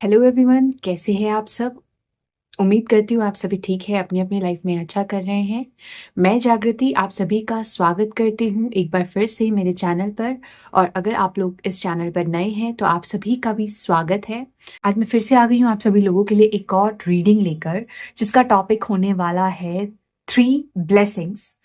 Hello everyone, कैसे हैं आप सब। उम्मीद करती हूँ आप सभी ठीक है, अपनी अपनी लाइफ में अच्छा कर रहे हैं। मैं जागृति आप सभी का स्वागत करती हूँ एक बार फिर से मेरे चैनल पर। और अगर आप लोग इस चैनल पर नए हैं तो आप सभी का भी स्वागत है। आज मैं फिर से आ गई हूँ आप सभी लोगों के लिए एक और रीडिंग लेकर, जिसका टॉपिक होने वाला है 3 ब्लेसिंग्स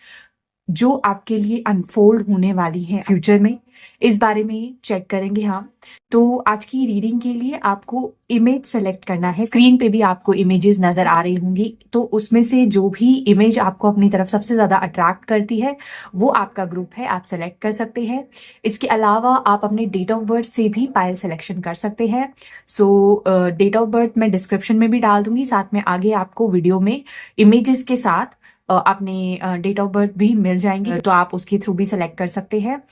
जो आपके लिए अनफोल्ड होने वाली हैं फ्यूचर में। इस बारे में चेक करेंगे हम। तो आज की रीडिंग के लिए आपको इमेज सेलेक्ट करना है। स्क्रीन पे भी आपको इमेजेस नजर आ रही होंगी, तो उसमें से जो भी इमेज आपको अपनी तरफ सबसे ज्यादा अट्रैक्ट करती है वो आपका ग्रुप है, आप सेलेक्ट कर सकते हैं। इसके अलावा आप अपने डेट ऑफ बर्थ से भी पायल सिलेक्शन कर सकते हैं। सो डेट ऑफ बर्थ मैं डिस्क्रिप्शन में भी डाल दूंगी, साथ में आगे आपको वीडियो में इमेजेस के साथ अपने डेट ऑफ बर्थ भी मिल जाएंगे, तो आप उसके थ्रू भी सेलेक्ट कर सकते हैं।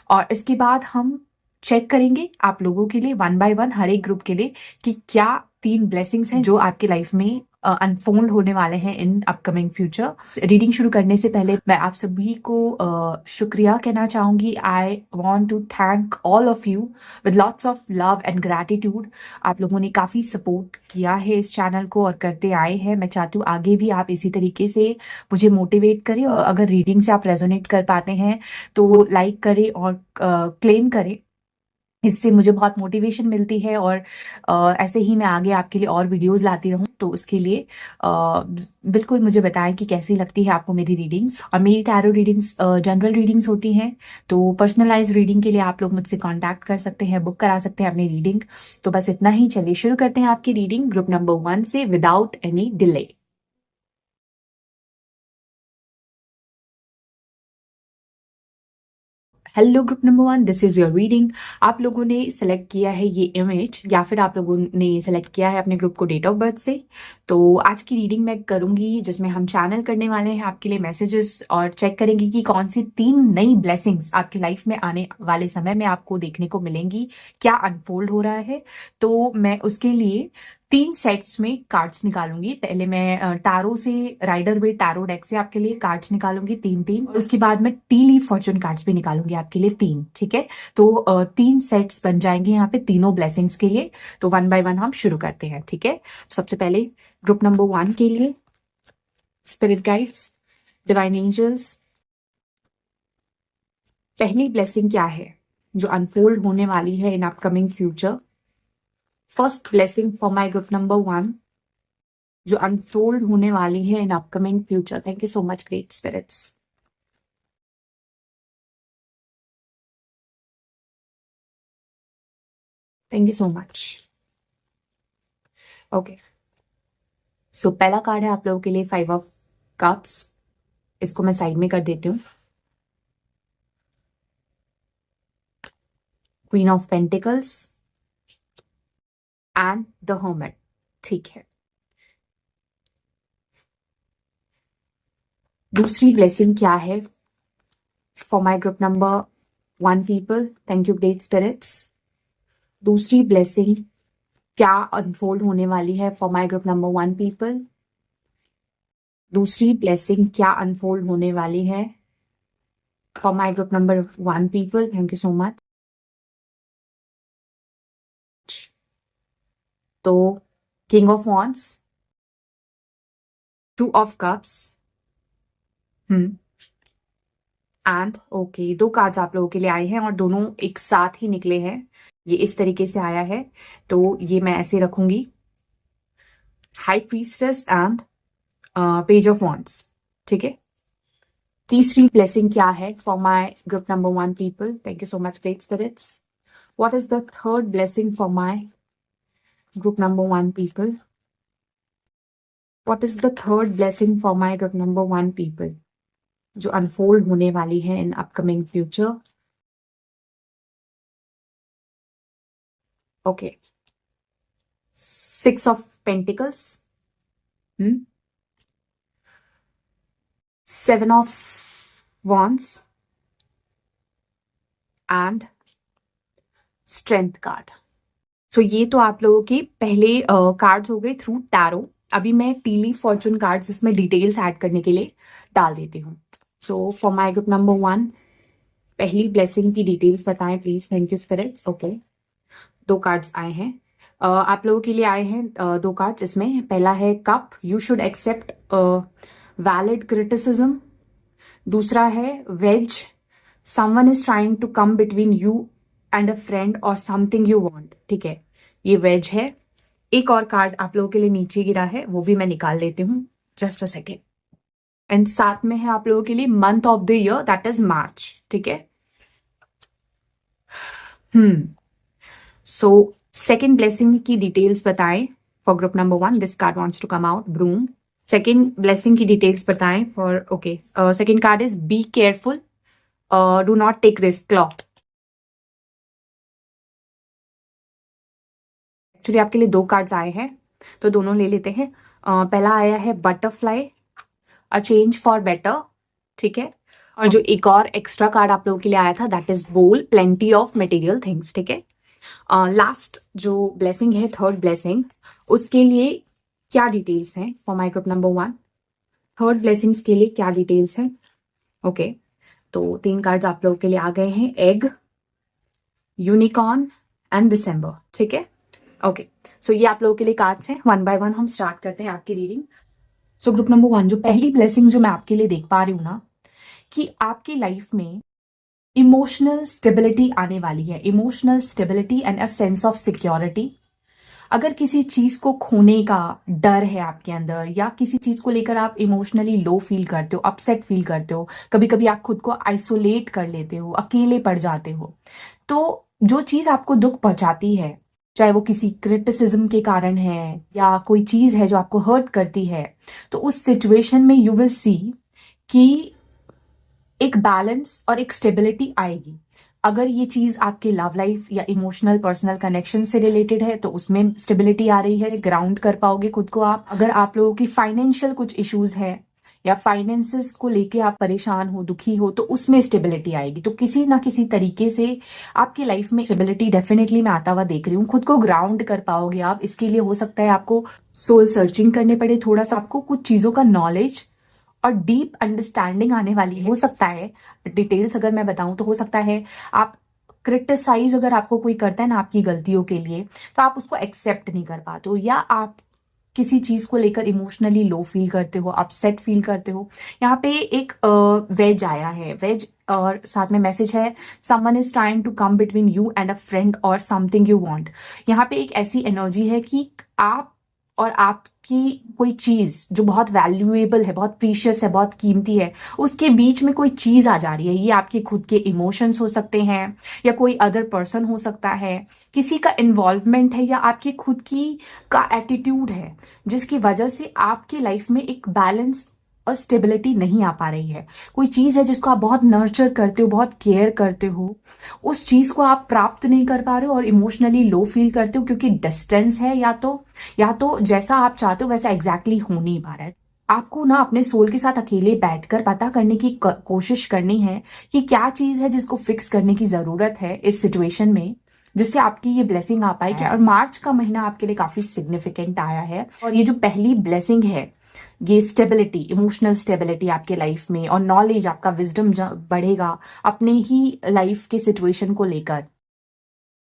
और इसके बाद हम चेक करेंगे आप लोगों के लिए वन बाय वन हर एक ग्रुप के लिए कि क्या 3 ब्लेसिंग्स हैं जो आपकी लाइफ में अनफोल्ड होने वाले हैं इन अपकमिंग फ्यूचर। रीडिंग शुरू करने से पहले मैं आप सभी को शुक्रिया कहना चाहूंगी। I want to thank all of you with lots of love and gratitude. आप लोगों ने काफी सपोर्ट किया है इस चैनल को और करते आए हैं। मैं चाहती हूँ आगे भी आप इसी तरीके से मुझे मोटिवेट करें, और अगर रीडिंग से आप रेजोनेट कर पाते हैं तो लाइक करें और क्लेम करें। इससे मुझे बहुत मोटिवेशन मिलती है, और ऐसे ही मैं आगे आपके लिए और वीडियोस लाती रहूं। तो उसके लिए बिल्कुल मुझे बताएं कि कैसी लगती है आपको मेरी रीडिंग्स। और मेरी टैरो रीडिंग्स जनरल रीडिंग्स होती हैं, तो पर्सनलाइज रीडिंग के लिए आप लोग मुझसे कांटेक्ट कर सकते हैं, बुक करा सकते हैं अपनी रीडिंग। तो बस इतना ही, चलिए शुरू करते हैं आपकी रीडिंग ग्रुप नंबर 1 से without any delay. Hello group number 1, this is your reading. आप लोगों ने सेलेक्ट किया है ये इमेज, या फिर आप लोगों ने सेलेक्ट किया है अपने ग्रुप को डेट ऑफ बर्थ से। तो आज की रीडिंग मैं करूंगी जिसमें हम चैनल करने वाले हैं आपके लिए मैसेजेस, और चेक करेंगे कि कौन सी 3 नई ब्लेसिंग्स आपकी लाइफ में आने वाले समय में आपको देखने को मिलेंगी, क्या अनफोल्ड हो रहा है। तो मैं उसके लिए 3 सेट्स में कार्ड्स निकालूंगी। पहले मैं टारो से, राइडर वे टारो डेक से आपके लिए कार्ड्स निकालूंगी 3-3, और उसके बाद मैं टी लीफ फॉर्चून कार्ड्स भी निकालूंगी आपके लिए 3। ठीक है, तो 3 सेट्स बन जाएंगे यहाँ पे तीनों ब्लेसिंग्स के लिए। तो वन बाय वन हम शुरू करते हैं। ठीक है, तो सबसे पहले ग्रुप नंबर 1 के लिए स्पिरिट गाइड्स, डिवाइन एंजल्स, पहली ब्लेसिंग क्या है जो अनफोल्ड होने वाली है in upcoming future. First blessing for my group number 1 जो अनफोल्ड होने वाली है in upcoming future. Thank you so much great spirits. Thank you so much. Okay, so पहला कार्ड है आप लोगों के लिए 5 ऑफ कप्स। इसको मैं साइड में कर देती हूँ। Queen of pentacles and the hermit. ठीक है, दूसरी ब्लेसिंग क्या है for my group number 1 people. Thank you great spirits. दूसरी ब्लेसिंग क्या अनफोल्ड होने वाली है for my group number 1 people. दूसरी ब्लेसिंग क्या अनफोल्ड होने वाली है for my group number 1 people. Thank you so much. तो king of wands, 2 of cups, and okay, 2 cards आप लोगों के लिए आए हैं और दोनों एक साथ ही निकले हैं। ये इस तरीके से आया है, तो ये मैं ऐसे रखूंगी। High priestess and page of wands. ठीक है, तीसरी ब्लेसिंग क्या है for my group number 1 people. Thank you so much great spirits. What is the third blessing for my group number 1 people. What is the third blessing for my group number 1 people जो unfold होने वाली है in upcoming future. Okay, 6 of pentacles, 7 of wands and strength card. So ये तो आप लोगों के पहले कार्ड्स हो गए थ्रू टैरो। अभी मैं टीली फॉर्चून कार्ड्स इसमें डिटेल्स ऐड करने के लिए डाल देती हूँ। So for my group number 1 पहली ब्लेसिंग की डिटेल्स बताएं please. Thank you spirits. Okay, 2 cards आए हैं। आप लोगों के लिए आए हैं दो कार्ड्स। इसमें पहला है cup, you should accept valid criticism. दूसरा है wedge, someone is trying to come between you and a friend और समथिंग यू वांट। ठीक है, ये वेज है। एक और कार्ड आप लोगों के लिए नीचे गिरा है, वो भी मैं निकाल लेती हूँ, जस्ट अ सेकेंड। एंड साथ में है आप लोगों के लिए month of the year, that is March. ठीक है, सो सेकेंड ब्लेसिंग की डिटेल्स बताएं for group number 1। This card wants to come out, broom. Second blessing की डिटेल्स बताएं for, okay, second card is be careful, do not take risk, clock. Actually आपके लिए दो cards आए हैं तो दोनों ले लेते हैं। पहला आया है butterfly, a change for better. ठीक है, और जो एक और एक्स्ट्रा कार्ड आप लोगों के लिए आया था दैट इज बोल, प्लेंटी ऑफ मटेरियल थिंग्स। ठीक है, लास्ट जो ब्लेसिंग है, थर्ड ब्लेसिंग, उसके लिए क्या डिटेल्स हैं for my group number 1? Third blessings के लिए क्या डिटेल्स हैं? ओके, तो तीन कार्ड्स आप लोगों के लिए आ गए हैं, एग, यूनिकॉर्न एंड दिसंबर। ठीक है, ओके, सो ये आप लोगों के लिए कार्ड्स हैं। वन बाय वन हम स्टार्ट करते हैं आपकी रीडिंग। सो ग्रुप नंबर 1, जो पहली ब्लेसिंग जो मैं आपके लिए देख पा रही हूँ ना, कि आपकी लाइफ में इमोशनल स्टेबिलिटी आने वाली है। Emotional stability and a sense of security. अगर किसी चीज को खोने का डर है आपके अंदर, या किसी चीज को लेकर आप इमोशनली लो फील करते हो, अपसेट फील करते हो, कभी कभी आप खुद को आइसोलेट कर लेते हो, अकेले पड़ जाते हो, तो जो चीज आपको दुख पहुंचाती है, चाहे वो किसी क्रिटिसिज्म के कारण है या कोई चीज है जो आपको हर्ट करती है, तो उस सिचुएशन में यू विल सी कि एक बैलेंस और एक स्टेबिलिटी आएगी। अगर ये चीज आपके लव लाइफ या इमोशनल पर्सनल कनेक्शन से रिलेटेड है तो उसमें स्टेबिलिटी आ रही है, ग्राउंड कर पाओगे खुद को आप। अगर आप लोगों की फाइनेंशियल कुछ इश्यूज है या फाइनेंसेस को लेके आप परेशान हो, दुखी हो, तो उसमें स्टेबिलिटी आएगी। तो किसी ना किसी तरीके से आपकी लाइफ में स्टेबिलिटी डेफिनेटली मैं आता हुआ देख रही हूँ। खुद को ग्राउंड कर पाओगे आप। इसके लिए हो सकता है आपको सोल सर्चिंग करने पड़े, थोड़ा सा आपको कुछ चीजों का नॉलेज और डीप अंडरस्टैंडिंग आने वाली है। हो सकता है, डिटेल्स अगर मैं बताऊं तो हो सकता है आप क्रिटिसाइज अगर आपको कोई करता है ना आपकी गलतियों के लिए, तो आप उसको एक्सेप्ट नहीं कर पाते हो, या आप किसी चीज को लेकर इमोशनली लो फील करते हो, अपसेट फील करते हो। यहाँ पे एक वेज आया है, वेज, और साथ में मैसेज है someone is trying to come between you and a friend और समथिंग यू वांट। यहाँ पे एक ऐसी एनर्जी है कि आप और आपकी कोई चीज जो बहुत वैल्यूएबल है, बहुत प्रीशियस है, बहुत कीमती है, उसके बीच में कोई चीज आ जा रही है। ये आपके खुद के इमोशंस हो सकते हैं, या कोई अदर पर्सन हो सकता है, किसी का इन्वॉल्वमेंट है, या आपकी खुद की का एटीट्यूड है, जिसकी वजह से आपकी लाइफ में एक बैलेंस और स्टेबिलिटी नहीं आ पा रही है। कोई चीज है जिसको आप बहुत नर्चर करते हो, बहुत केयर करते हो, उस चीज को आप प्राप्त नहीं कर पा रहे हो और इमोशनली लो फील करते हो, क्योंकि डिस्टेंस है, या तो जैसा आप चाहते हो वैसा एग्जैक्टली हो नहीं पा रहा है। आपको ना अपने सोल के साथ अकेले बैठकर पता करने की कोशिश करनी है कि क्या चीज है जिसको फिक्स करने की जरूरत है इस सिचुएशन में, जिससे आपकी ये ब्लेसिंग आ पाए। और मार्च का महीना आपके लिए काफी सिग्निफिकेंट आया है, और ये जो पहली ब्लेसिंग है, ये स्टेबिलिटी, इमोशनल स्टेबिलिटी आपके लाइफ में, और नॉलेज, आपका विजडम बढ़ेगा अपने ही लाइफ के सिचुएशन को लेकर।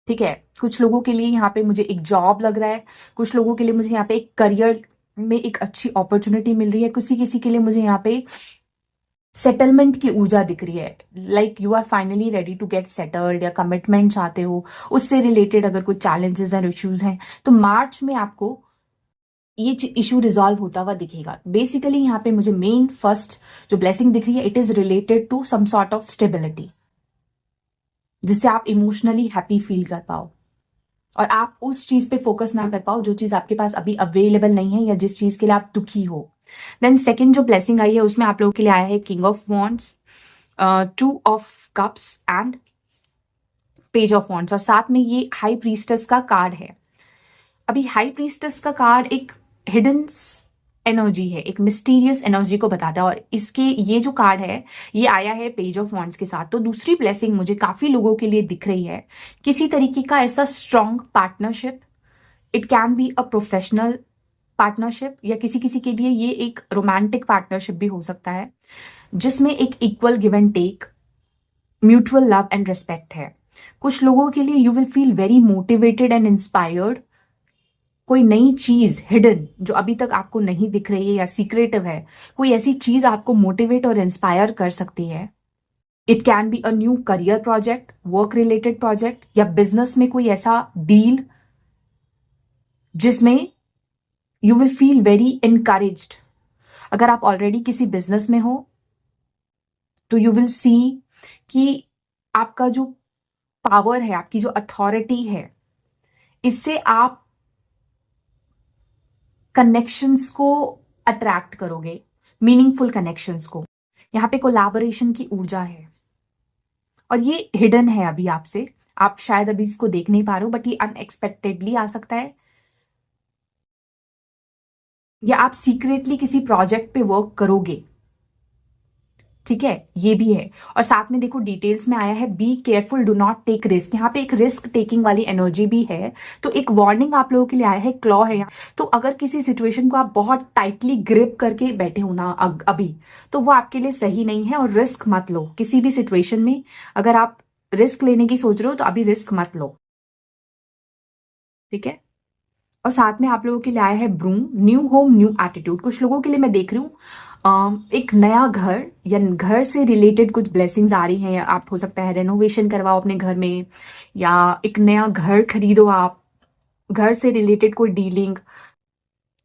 ठीक है, कुछ लोगों के लिए यहाँ पे मुझे एक जॉब लग रहा है, कुछ लोगों के लिए मुझे यहाँ पे एक करियर में एक अच्छी अपॉर्चुनिटी मिल रही है, किसी किसी के लिए मुझे यहाँ पे सेटलमेंट की ऊर्जा दिख रही है। Like you are finally ready to get settled, या कमिटमेंट चाहते हो, उससे रिलेटेड अगर कुछ चैलेंजेस और इश्यूज हैं तो मार्च में आपको ये इशू रिजॉल्व होता हुआ दिखेगा। बेसिकली यहाँ पे मुझे मेन फर्स्ट जो ब्लेसिंग दिख रही है, it is related to some sort of stability, जिससे आप इमोशनली हैप्पी फील कर पाओ और आप उस चीज पे फोकस ना कर पाओ जो चीज आपके पास अभी अवेलेबल नहीं है, या जिस चीज के लिए आप दुखी हो। देन सेकंड जो ब्लेसिंग आई है उसमें आप लोगों के लिए आया है king of wands, two of cups and page of wands, और साथ में ये हाई प्रीस्टेस का कार्ड है। अभी हाई प्रीस्टेस का कार्ड एक हिडन एनर्जी है, एक मिस्टीरियस एनर्जी को बताता है, और इसके ये जो कार्ड है ये आया है पेज ऑफ वॉन्ड्स के साथ। तो दूसरी ब्लेसिंग मुझे काफी लोगों के लिए दिख रही है, किसी तरीके का ऐसा strong partnership. It can be a professional partnership, या किसी किसी के लिए ये एक रोमांटिक पार्टनरशिप भी हो सकता है, जिसमें एक equal give and take, mutual love and respect है। कुछ लोगों के लिए you will feel very motivated and inspired कोई नई चीज हिडन जो अभी तक आपको नहीं दिख रही है या सीक्रेटिव है, कोई ऐसी चीज आपको मोटिवेट और इंस्पायर कर सकती है। It can be a new career project, work related project, या बिजनेस में कोई ऐसा डील जिसमें you will feel very encouraged. अगर आप ऑलरेडी किसी बिजनेस में हो तो यू विल सी कि आपका जो पावर है, आपकी जो अथॉरिटी है, इससे आप कनेक्शंस को अट्रैक्ट करोगे, मीनिंगफुल कनेक्शंस को। यहां पे कोलैबोरेशन की ऊर्जा है और ये हिडन है अभी आपसे, आप शायद अभी इसको देख नहीं पा रहे हो, बट ये अनएक्सपेक्टेडली आ सकता है, या आप सीक्रेटली किसी प्रोजेक्ट पे वर्क करोगे। ठीक है, ये भी है। और साथ में देखो डिटेल्स में आया है be careful, do not take risk. यहाँ पे एक रिस्क टेकिंग वाली एनर्जी भी है, तो एक वार्निंग आप लोगों के लिए आया है, क्लॉ है यहाँ। तो अगर किसी सिचुएशन को आप बहुत टाइटली ग्रिप करके बैठे हो ना अभी, तो वो आपके लिए सही नहीं है, और रिस्क मत लो किसी भी सिचुएशन में। अगर आप रिस्क लेने की सोच रहे हो तो अभी रिस्क मत लो, ठीक है। और साथ में आप लोगों के लिए आया है broom, new home new attitude. कुछ लोगों के लिए मैं देख रही हूँ एक नया घर या घर से रिलेटेड कुछ ब्लेसिंग्स आ रही हैं, या आप हो सकता है रेनोवेशन करवाओ अपने घर में, या एक नया घर खरीदो आप, घर से रिलेटेड कोई डीलिंग,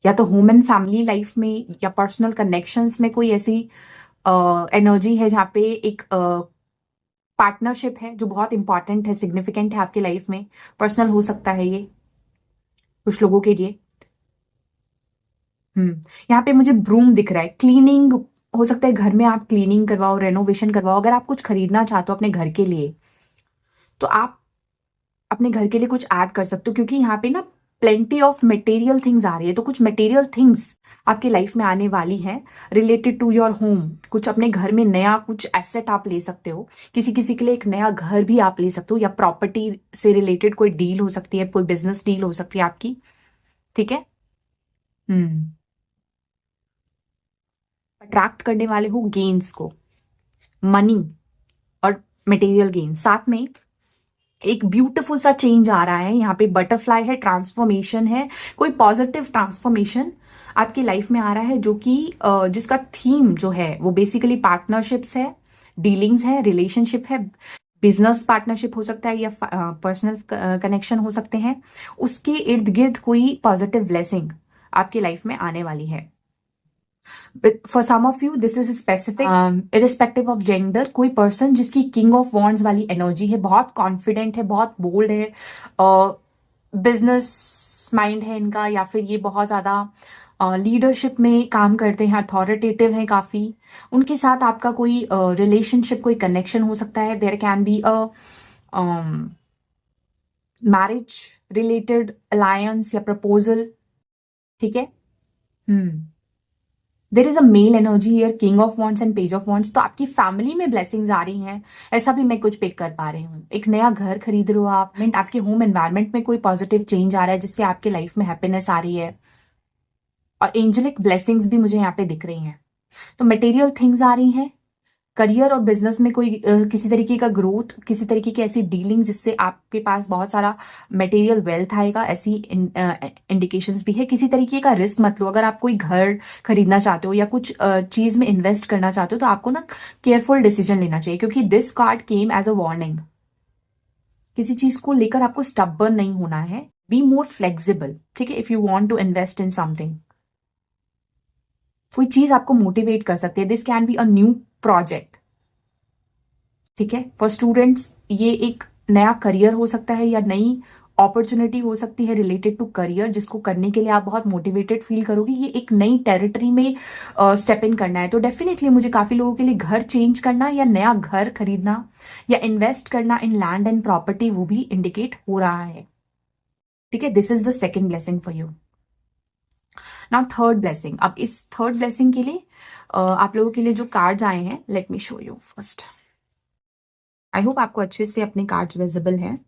या तो होम एंड फैमिली लाइफ में या पर्सनल कनेक्शंस में कोई ऐसी एनर्जी है जहाँ पे एक पार्टनरशिप है जो बहुत इंपॉर्टेंट है, सिग्निफिकेंट है आपकी लाइफ में। पर्सनल हो सकता है ये कुछ लोगों के लिए। यहाँ पे मुझे ब्रूम दिख रहा है, क्लीनिंग हो सकता है, घर में आप क्लीनिंग करवाओ, रेनोवेशन करवाओ। अगर आप कुछ खरीदना चाहते हो अपने घर के लिए तो आप अपने घर के लिए कुछ ऐड कर सकते हो, क्योंकि यहाँ पे ना प्लेंटी ऑफ मटेरियल थिंग्स आ रही है। तो कुछ मटेरियल थिंग्स आपकी लाइफ में आने वाली हैं रिलेटेड टू योर होम। कुछ अपने घर में नया कुछ एसेट आप ले सकते हो, किसी किसी के लिए एक नया घर भी आप ले सकते हो, या प्रॉपर्टी से रिलेटेड कोई डील हो सकती है, कोई बिजनेस डील हो सकती है आपकी। ठीक है। हम्म अट्रैक्ट करने वाले हो गेन्स को, मनी और मटेरियल गेन। साथ में एक ब्यूटीफुल सा चेंज आ रहा है, यहाँ पे बटरफ्लाई है, ट्रांसफॉर्मेशन है, कोई पॉजिटिव ट्रांसफॉर्मेशन आपकी लाइफ में आ रहा है, जो कि जिसका थीम जो है वो बेसिकली पार्टनरशिप्स है, डीलिंग्स है, रिलेशनशिप है, बिजनेस पार्टनरशिप हो सकता है, या पर्सनल कनेक्शन हो सकते हैं। उसके इर्द गिर्द कोई पॉजिटिव ब्लेसिंग आपकी लाइफ में आने वाली है। For some of you this is specific irrespective of gender. कोई पर्सन जिसकी किंग ऑफ वॉन्ड्स वाली एनर्जी है, बहुत कॉन्फिडेंट है, बहुत बोल्ड है, बिजनेस माइंड है इनका, या फिर ये बहुत ज्यादा लीडरशिप में काम करते हैं, अथॉरिटेटिव हैं काफी। उनके साथ आपका कोई रिलेशनशिप, कोई कनेक्शन हो सकता है। There can be a marriage related alliance या प्रपोजल। ठीक है। There is a male energy here, king of wands and page of wands. तो आपकी फैमिली में ब्लेसिंग्स आ रही हैं, ऐसा भी मैं कुछ पिक कर पा रही हूँ। एक नया घर खरीद रहे हो आप, आपके होम एनवायरनमेंट में कोई पॉजिटिव चेंज आ रहा है जिससे आपके लाइफ में हैप्पीनेस आ रही है, और एंजेलिक ब्लेसिंग्स भी मुझे यहाँ पे दिख रही हैं। तो मटेरियल थिंग्स आ रही हैं, करियर और बिजनेस में कोई किसी तरीके का ग्रोथ, किसी तरीके की ऐसी डीलिंग जिससे आपके पास बहुत सारा मटेरियल वेल्थ आएगा, ऐसी इंडिकेशंस भी है। किसी तरीके का रिस्क मत लो। अगर आप कोई घर खरीदना चाहते हो या कुछ चीज में इन्वेस्ट करना चाहते हो तो आपको ना केयरफुल डिसीजन लेना चाहिए, क्योंकि this card came as a warning. किसी चीज को लेकर आपको स्टबर्न नहीं होना है, बी मोर फ्लेक्सिबल। ठीक है, if you want to invest in something, कोई चीज आपको मोटिवेट कर सकती है। This can be a new project. ठीक है, फॉर स्टूडेंट्स ये एक नया करियर हो सकता है, या नई अपॉर्चुनिटी हो सकती है रिलेटेड टू करियर, जिसको करने के लिए आप बहुत मोटिवेटेड फील करोगे। ये एक नई टेरिटरी में स्टेप इन करना है। तो डेफिनेटली मुझे काफी लोगों के लिए घर चेंज करना या नया घर खरीदना या इन्वेस्ट करना इन लैंड एंड प्रॉपर्टी, वो भी इंडिकेट हो रहा है। ठीक है, this is the second blessing for you. Now third blessing. अब इस थर्ड ब्लेसिंग के लिए आप लोगों के लिए जो कार्ड्स आए हैं, let me show you first. I hope आपको अच्छे से अपने कार्ड्स विजिबल हैं।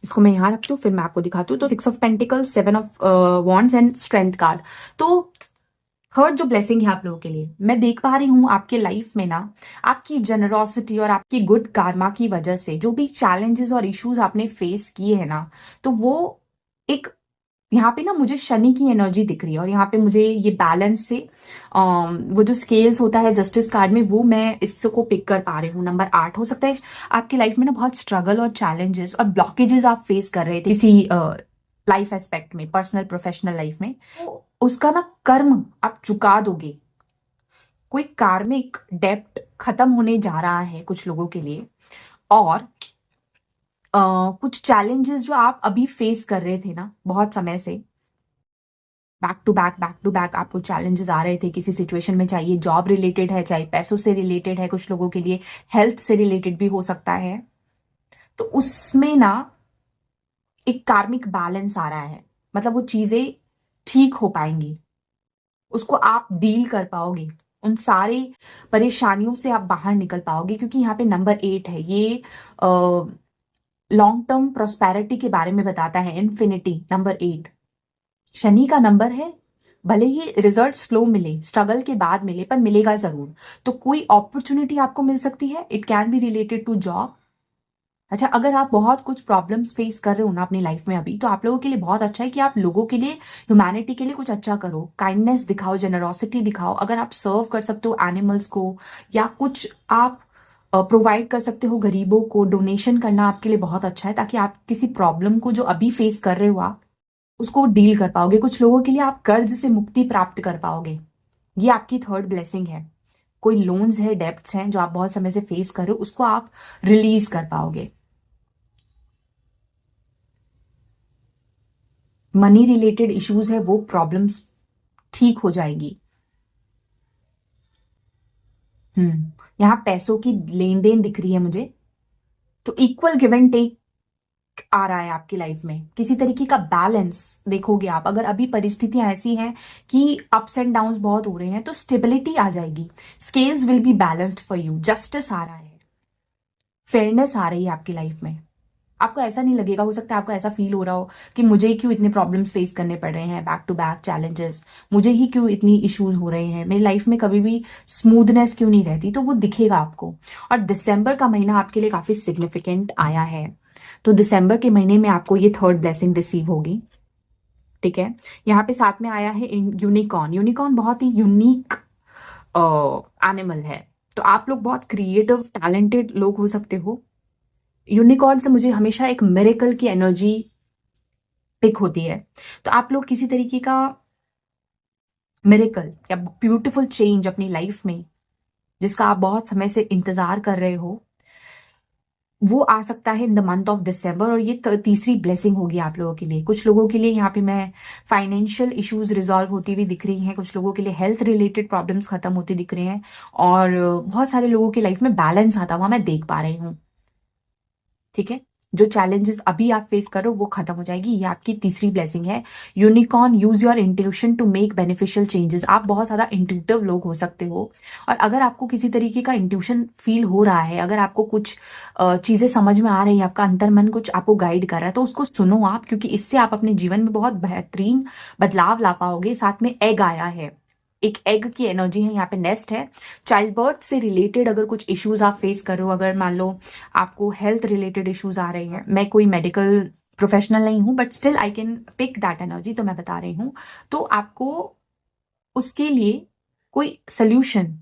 इसको मैं यहां रखती हूँ, फिर मैं आपको दिखाती हूँ। तो 6 of pentacles, 7 of wands and strength card. तो थर्ड जो ब्लेसिंग है आप लोगों के लिए, मैं देख पा रही हूं आपके लाइफ में ना, आपकी जेनरोसिटी और आपकी गुड कार्मा की वजह से जो भी चैलेंजेस और इश्यूज आपने फेस किए हैं ना, तो वो एक, यहाँ पे ना मुझे शनि की एनर्जी दिख रही है, और यहाँ पे मुझे ये बैलेंस से वो जो स्केल्स होता है जस्टिस कार्ड में, वो मैं इसको पिक कर पा रही हूँ। नंबर 8 हो सकता है आपकी लाइफ में ना बहुत स्ट्रगल और चैलेंजेस और ब्लॉकेजेस आप फेस कर रहे थे किसी लाइफ एस्पेक्ट में, पर्सनल प्रोफेशनल लाइफ में, तो उसका ना कर्म आप चुका दोगे। कोई कार्मिक डेप्ट खत्म होने जा रहा है कुछ लोगों के लिए, और कुछ चैलेंजेस जो आप अभी फेस कर रहे थे ना बहुत समय से, बैक टू बैक आपको चैलेंजेस आ रहे थे किसी सिचुएशन में, चाहिए जॉब रिलेटेड है, चाहे पैसों से रिलेटेड है, कुछ लोगों के लिए हेल्थ से रिलेटेड भी हो सकता है, तो उसमें ना एक कार्मिक बैलेंस आ रहा है। मतलब वो चीजें ठीक हो पाएंगी, उसको आप डील कर पाओगे, उन सारे परेशानियों से आप बाहर निकल पाओगे, क्योंकि यहाँ पे नंबर 8 है, ये लॉन्ग टर्म प्रोस्पेरिटी के बारे में बताता है। इन्फिनिटी नंबर 8 शनि का नंबर है। भले ही रिजल्ट स्लो मिले, स्ट्रगल के बाद मिले, पर मिलेगा जरूर। तो कोई अपॉर्चुनिटी आपको मिल सकती है, it can be related to job. अच्छा, अगर आप बहुत कुछ प्रॉब्लम्स फेस कर रहे हो ना अपनी लाइफ में अभी, तो आप लोगों के लिए बहुत अच्छा है कि आप लोगों के लिए, ह्यूमैनिटी के लिए कुछ अच्छा करो, काइंडनेस दिखाओ, जेनरोसिटी दिखाओ। अगर आप सर्व कर सकते हो एनिमल्स को, या कुछ आप प्रोवाइड कर सकते हो गरीबों को, डोनेशन करना आपके लिए बहुत अच्छा है, ताकि आप किसी प्रॉब्लम को जो अभी फेस कर रहे हो आप उसको डील कर पाओगे। कुछ लोगों के लिए आप कर्ज से मुक्ति प्राप्त कर पाओगे। ये आपकी थर्ड ब्लेसिंग है। कोई लोन्स है, डेब्ट्स हैं जो आप बहुत समय से फेस कर रहे हो, उसको आप रिलीज कर पाओगे। मनी रिलेटेड इश्यूज है, वो प्रॉब्लम्स ठीक हो जाएगी। यहाँ पैसों की लेन देन दिख रही है मुझे, तो इक्वल गिव एंड टेक आ रहा है आपकी लाइफ में। किसी तरीके का बैलेंस देखोगे आप। अगर अभी परिस्थितियां ऐसी हैं कि अप्स एंड डाउन्स बहुत हो रहे हैं, तो स्टेबिलिटी आ जाएगी। Scales will be balanced for you. Justice आ रहा है, फेयरनेस आ रही है आपकी लाइफ में। आपको ऐसा नहीं लगेगा, हो सकता है आपको ऐसा फील हो रहा हो कि मुझे ही क्यों इतने प्रॉब्लम्स फेस करने पड़ रहे हैं, बैक टू बैक चैलेंजेस, मुझे ही क्यों इतनी इश्यूज हो रहे हैं, मेरी लाइफ में कभी भी स्मूथनेस क्यों नहीं रहती। तो वो दिखेगा आपको। और दिसंबर का महीना आपके लिए काफी सिग्निफिकेंट आया है, तो दिसंबर के महीने में आपको ये थर्ड ब्लेसिंग रिसीव होगी। ठीक है, यहाँ पे साथ में आया है यूनिकॉर्न। यूनिकॉर्न बहुत ही यूनिक एनिमल है, तो आप लोग बहुत क्रिएटिव टैलेंटेड लोग हो सकते हो। यूनिकॉर्न से मुझे हमेशा एक मिरेकल की एनर्जी पिक होती है। तो आप लोग किसी तरीके का मिरेकल या ब्यूटीफुल चेंज अपनी लाइफ में, जिसका आप बहुत समय से इंतजार कर रहे हो, वो आ सकता है in the month of December. और ये तीसरी ब्लेसिंग होगी आप लोगों के लिए। कुछ लोगों के लिए यहाँ पे मैं फाइनेंशियल इश्यूज रिजॉल्व होती हुई दिख रही हैं, कुछ लोगों के लिए हेल्थ रिलेटेड प्रॉब्लम्स खत्म होती दिख रही हैं, और बहुत सारे लोगों की लाइफ में बैलेंस आता हुआ मैं देख पा रही हूँ। ठीक है, जो चैलेंजेस अभी आप फेस करो वो खत्म हो जाएगी। ये आपकी तीसरी ब्लेसिंग है। Unicorn, use your intuition to make beneficial changes. आप बहुत ज्यादा इंट्यूटिव लोग हो सकते हो, और अगर आपको किसी तरीके का इंट्यूशन फील हो रहा है, अगर आपको कुछ चीजें समझ में आ रही है, आपका अंतर्मन कुछ आपको गाइड कर रहा है, तो उसको सुनो आप, क्योंकि इससे आप अपने जीवन में बहुत बेहतरीन बदलाव ला पाओगे। साथ में एग आया है, एक एग की एनर्जी है, यहाँ पे नेस्ट है। चाइल्ड बर्थ से रिलेटेड अगर कुछ इश्यूज आप फेस कर रहे हो, अगर मान लो आपको हेल्थ रिलेटेड इश्यूज आ रहे हैं, मैं कोई मेडिकल प्रोफेशनल नहीं हूं, but still I can pick that energy, तो मैं बता रही हूं, तो आपको उसके लिए कोई सोल्यूशन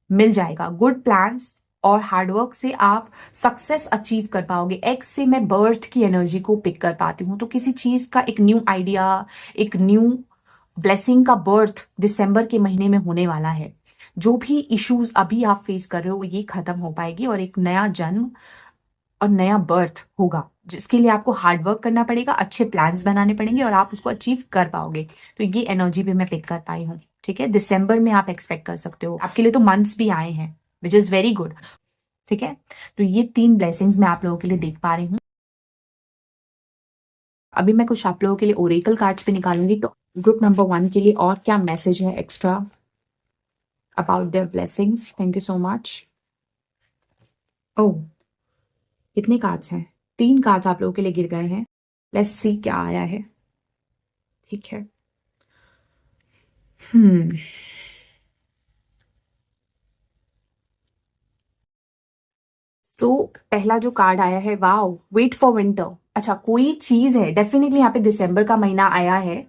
मिल जाएगा। गुड प्लान्स और हार्डवर्क से आप सक्सेस अचीव कर पाओगे। एक्स से मैं बर्थ की एनर्जी को पिक कर पाती हूँ, तो किसी चीज का एक न्यू आइडिया, एक न्यू ब्लेसिंग का बर्थ दिसंबर के महीने में होने वाला है। जो भी इश्यूज अभी आप फेस कर रहे हो ये खत्म हो पाएगी, और एक नया जन्म और नया बर्थ होगा, जिसके लिए आपको हार्ड वर्क करना पड़ेगा, अच्छे प्लान्स बनाने पड़ेंगे, और आप उसको अचीव कर पाओगे। तो ये एनर्जी भी मैं पिक कर पाई हूँ। ठीक है, दिसंबर में आप एक्सपेक्ट कर सकते हो। आपके लिए तो मंथ्स भी आए हैं, विच इज वेरी गुड। ठीक है, तो ये 3 ब्लेसिंग्स मैं आप लोगों के लिए देख पा रही हूँ। अभी मैं कुछ आप लोगों के लिए ओरेकल कार्ड्स भी निकालूंगी, तो ग्रुप नंबर 1 के लिए और क्या मैसेज है extra about their blessings. Thank you so much. Oh, कितने कार्ड्स हैं? 3 कार्ड्स आप लोगों के लिए गिर गए हैं। लेट्स सी क्या आया है। ठीक है, हम्म सो पहला जो कार्ड आया है, वाओ, वेट फॉर विंटर। अच्छा, कोई चीज है डेफिनेटली, यहाँ पे दिसंबर का महीना आया है,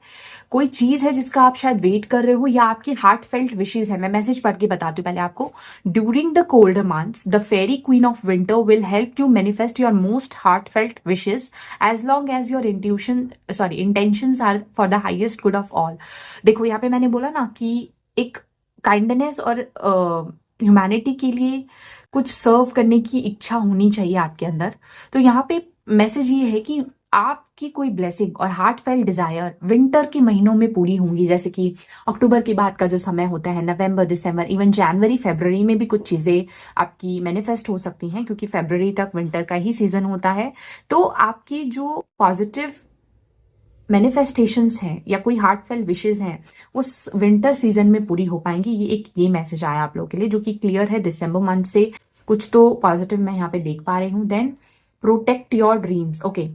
कोई चीज है जिसका आप शायद वेट कर रहे हो, या आपकी हार्ट फेल्ट विशेज है। मैं मैसेज पढ़ के बताती हूँ पहले आपको। During the cold months the fairy queen of winter will help you manifest your most heart felt wishes as long as your intentions are for the highest good of all. देखो यहाँ पे मैंने बोला ना कि एक काइंडनेस और humanity के लिए कुछ सर्व करने की इच्छा होनी चाहिए आपके अंदर। तो यहाँ पे मैसेज ये है कि आपकी कोई ब्लेसिंग और हार्ट फेल्ट डिजायर विंटर के महीनों में पूरी होंगी, जैसे कि अक्टूबर के बाद का जो समय होता है, नवंबर, दिसंबर, इवन जनवरी, फरवरी में भी कुछ चीजें आपकी मैनिफेस्ट हो सकती हैं, क्योंकि फरवरी तक विंटर का ही सीजन होता है। तो आपकी जो पॉजिटिव मैनिफेस्टेशंस हैं या कोई हार्टफेल विशेस हैं, उस विंटर सीजन में पूरी हो पाएंगी। ये मैसेज आया आप लोगों के लिए, जो कि क्लियर है दिसंबर मंथ से। कुछ तो पॉजिटिव मैं यहाँ पे देख पा रही हूँ। Then protect your dreams. Okay,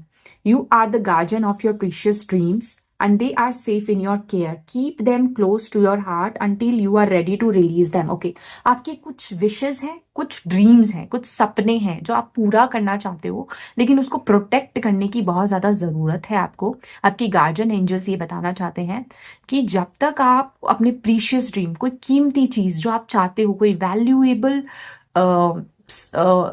you are the guardian of your precious dreams and they are safe in your care. Keep them close to your heart until you are ready to release them. Okay, आपके कुछ wishes हैं, कुछ dreams हैं, कुछ सपने हैं जो आप पूरा करना चाहते हो, लेकिन उसको प्रोटेक्ट करने की बहुत ज्यादा जरूरत है आपको। आपकी गार्जियन एंजल्स ये बताना चाहते हैं कि जब तक आप अपने प्रीशियस ड्रीम, कोई कीमती चीज जो आप चाहते हो, कोई वैल्यूएबल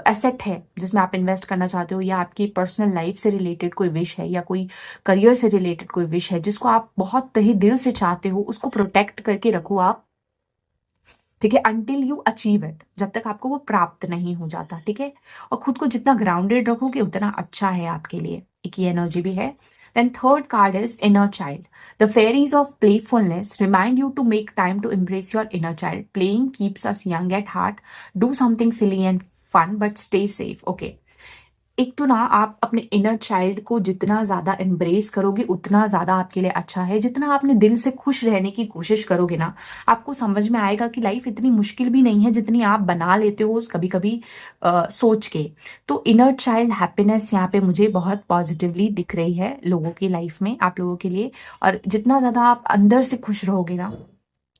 एसेट है जिसमें आप इन्वेस्ट करना चाहते हो, या आपकी पर्सनल लाइफ से रिलेटेड कोई विश है, या कोई करियर से रिलेटेड कोई विश है जिसको आप बहुत तहे दिल से चाहते हो, उसको प्रोटेक्ट करके रखो आप। ठीक है, अंटिल यू अचीव इट, जब तक आपको वो प्राप्त नहीं हो जाता। ठीक है, और खुद को जितना ग्राउंडेड रखोगे उतना अच्छा है आपके लिए। एक ये एनर्जी भी है। Then third card is inner child. The fairies of playfulness remind you to make time to embrace your inner child. Playing keeps us young at heart. Do something silly and fun, but stay safe. Okay. एक तो ना, आप अपने inner child को जितना ज्यादा embrace करोगे उतना ज्यादा आपके लिए अच्छा है। जितना आपने दिल से खुश रहने की कोशिश करोगे ना, आपको समझ में आएगा कि लाइफ इतनी मुश्किल भी नहीं है जितनी आप बना लेते हो कभी कभी सोच के। तो इनर चाइल्ड हैप्पीनेस यहाँ पे मुझे बहुत पॉजिटिवली दिख रही है लोगों की लाइफ में, आप लोगों के लिए। और जितना ज्यादा आप अंदर से खुश रहोगे ना,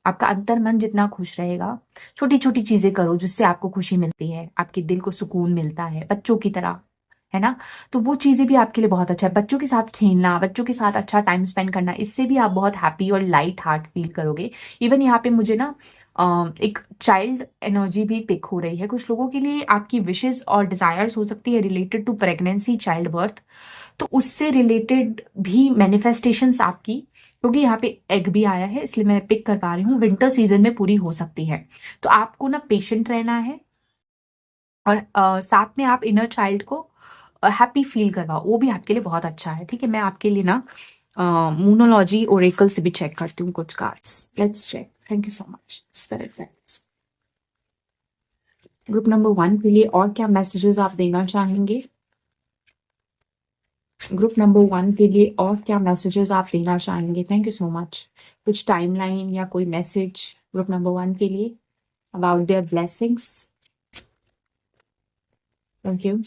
आपका अंतर मन जितना खुश रहेगा, छोटी छोटी चीजें करो जिससे आपको खुशी मिलती है, आपके दिल को सुकून मिलता है, बच्चों की तरह, है ना। तो वो चीजें भी आपके लिए बहुत अच्छा है। बच्चों के साथ खेलना, बच्चों के साथ अच्छा टाइम स्पेंड करना, इससे भी आप बहुत हैप्पी और लाइट हार्ट फील करोगे। इवन यहाँ पे मुझे ना एक चाइल्ड एनर्जी भी पिक हो रही है। कुछ लोगों के लिए आपकी विशेस और डिजायर्स हो सकती है related to pregnancy, child birth, तो उससे रिलेटेड भी मैनिफेस्टेशंस आपकी, क्योंकि यहाँ पे एग भी आया है इसलिए मैं पिक कर पा रही हूँ, विंटर सीजन में पूरी हो सकती है। तो आपको ना पेशेंट रहना है, और साथ में आप इनर चाइल्ड को हैप्पी फील करवाओ, वो भी आपके लिए बहुत अच्छा है। ठीक है, मैं आपके लिए ना मूनोलॉजी ओरेकल से भी चेक करती हूँ कुछ cards. Let's check. Thank you so much spirit friends. Group number 1 के लिए और क्या मैसेजेस आप देना चाहेंगे? ग्रुप नंबर 1 के लिए और क्या मैसेजेस आप देना चाहेंगे? Thank you so much. कुछ टाइमलाइन या कोई मैसेज ग्रुप नंबर 1 के लिए about their blessings? Thank you.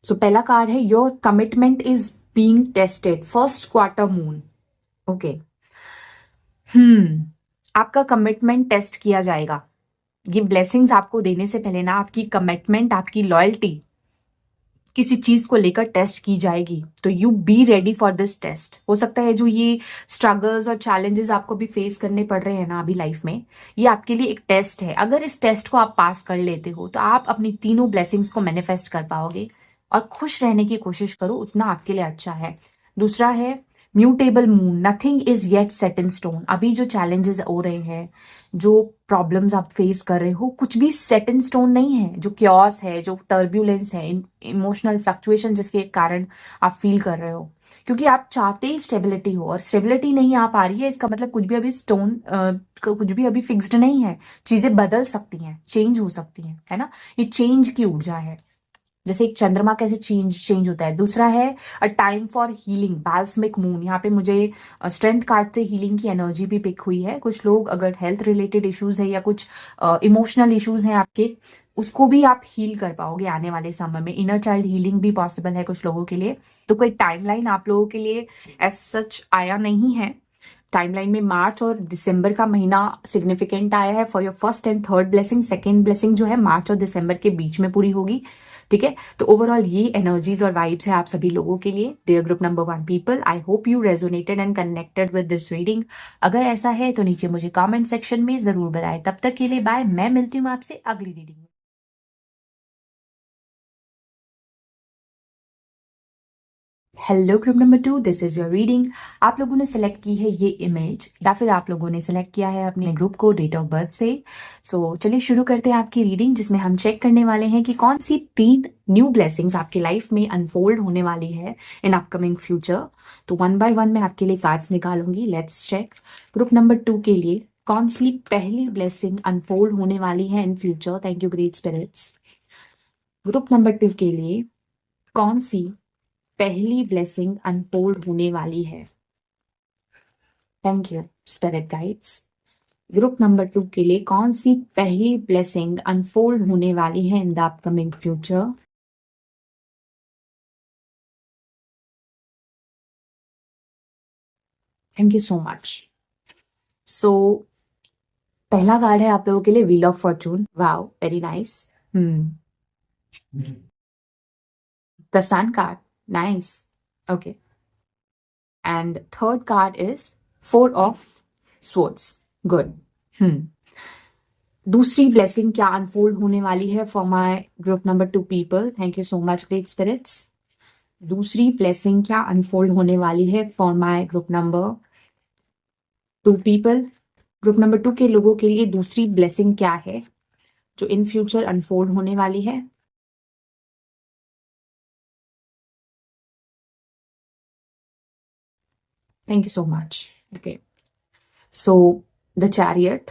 So पहला कार्ड है your commitment is being tested, first quarter moon. Okay, आपका कमिटमेंट टेस्ट किया जाएगा। ये ब्लेसिंग्स आपको देने से पहले ना आपकी कमिटमेंट, आपकी लॉयल्टी किसी चीज को लेकर टेस्ट की जाएगी। तो you be ready for this test. हो सकता है जो ये स्ट्रगल्स और चैलेंजेस आपको भी फेस करने पड़ रहे हैं ना अभी लाइफ में, ये आपके लिए एक टेस्ट है। अगर इस टेस्ट को आप पास कर लेते हो तो आप अपनी तीनों ब्लेसिंग्स को मैनिफेस्ट कर पाओगे। और खुश रहने की कोशिश करो, उतना आपके लिए अच्छा है। दूसरा है mutable moon, nothing is yet set in stone. अभी जो चैलेंजेस हो रहे हैं, जो प्रॉब्लम्स आप फेस कर रहे हो, कुछ भी सेट इन स्टोन नहीं है। जो क्योस है, जो टर्ब्यूलेंस है, इमोशनल फ्लक्चुएशन जिसके कारण आप फील कर रहे हो, क्योंकि आप चाहते ही स्टेबिलिटी हो और स्टेबिलिटी नहीं आ पा रही है, इसका मतलब कुछ भी अभी कुछ भी अभी फिक्स्ड नहीं है। चीजें बदल सकती हैं, चेंज हो सकती हैं, है ना। ये चेंज की ऊर्जा है, जैसे एक चंद्रमा कैसे चेंज होता है। दूसरा है a time for healing, balsamic moon. यहाँ पे मुझे स्ट्रेंथ कार्ड से हीलिंग की एनर्जी भी पिक हुई है। कुछ लोग अगर हेल्थ रिलेटेड इश्यूज है या कुछ इमोशनल इश्यूज हैं आपके, उसको भी आप हील कर पाओगे आने वाले समय में। इनर चाइल्ड हीलिंग भी पॉसिबल है कुछ लोगों के लिए। तो कोई टाइमलाइन आप लोगों के लिए एज सच आया नहीं है। टाइमलाइन में मार्च और दिसंबर का महीना सिग्निफिकेंट आया है for your first and third blessing. Second blessing जो है मार्च और दिसंबर के बीच में पूरी होगी, ठीक है। तो ओवरऑल ये एनर्जीज और वाइब्स है आप सभी लोगों के लिए। Dear group number 1 people, I hope you resonated and connected with this reading. अगर ऐसा है तो नीचे मुझे कमेंट सेक्शन में जरूर बताएं। तब तक के लिए बाय, मैं मिलती हूँ आपसे अगली रीडिंग में। Hello group number 2, this is your reading. आप लोगों ने सेलेक्ट की है ये इमेज या फिर आप लोगों ने सेलेक्ट किया है अपने ग्रुप को डेट ऑफ बर्थ से। चलिए शुरू करते हैं आपकी रीडिंग, जिसमें हम चेक करने वाले हैं कि कौन सी 3 न्यू ब्लेसिंग्स आपकी लाइफ में अनफोल्ड होने वाली है इन अपकमिंग फ्यूचर। तो 1 बाय 1 मैं आपके लिए कार्ड्स निकालूंगी। Let's check. ग्रुप नंबर 2 के लिए कौन सी पहली ब्लेसिंग अनफोल्ड होने वाली है in future. Thank you great spirits. Group number 2 के लिए कौन सी पहली ब्लेसिंग अनफोल्ड होने वाली है। Thank you spirit guides. Group number 2 के लिए कौन सी पहली ब्लेसिंग अनफोल्ड होने वाली है in the upcoming future. Thank you so much. So पहला कार्ड है आप लोगों के लिए wheel of fortune. Wow, very nice. The sun card, nice. Okay, and third card is 4 of swords, good. दूसरी ब्लेसिंग क्या अनफोल्ड होने वाली है for my group number 2 people. Thank you so much great spirits. दूसरी blessing क्या unfold होने वाली है for my group number 2 people. Group number 2 के लोगों के लिए दूसरी ब्लेसिंग क्या है जो इन फ्यूचर अनफोल्ड होने वाली है। Thank you so much. Okay, so the chariot,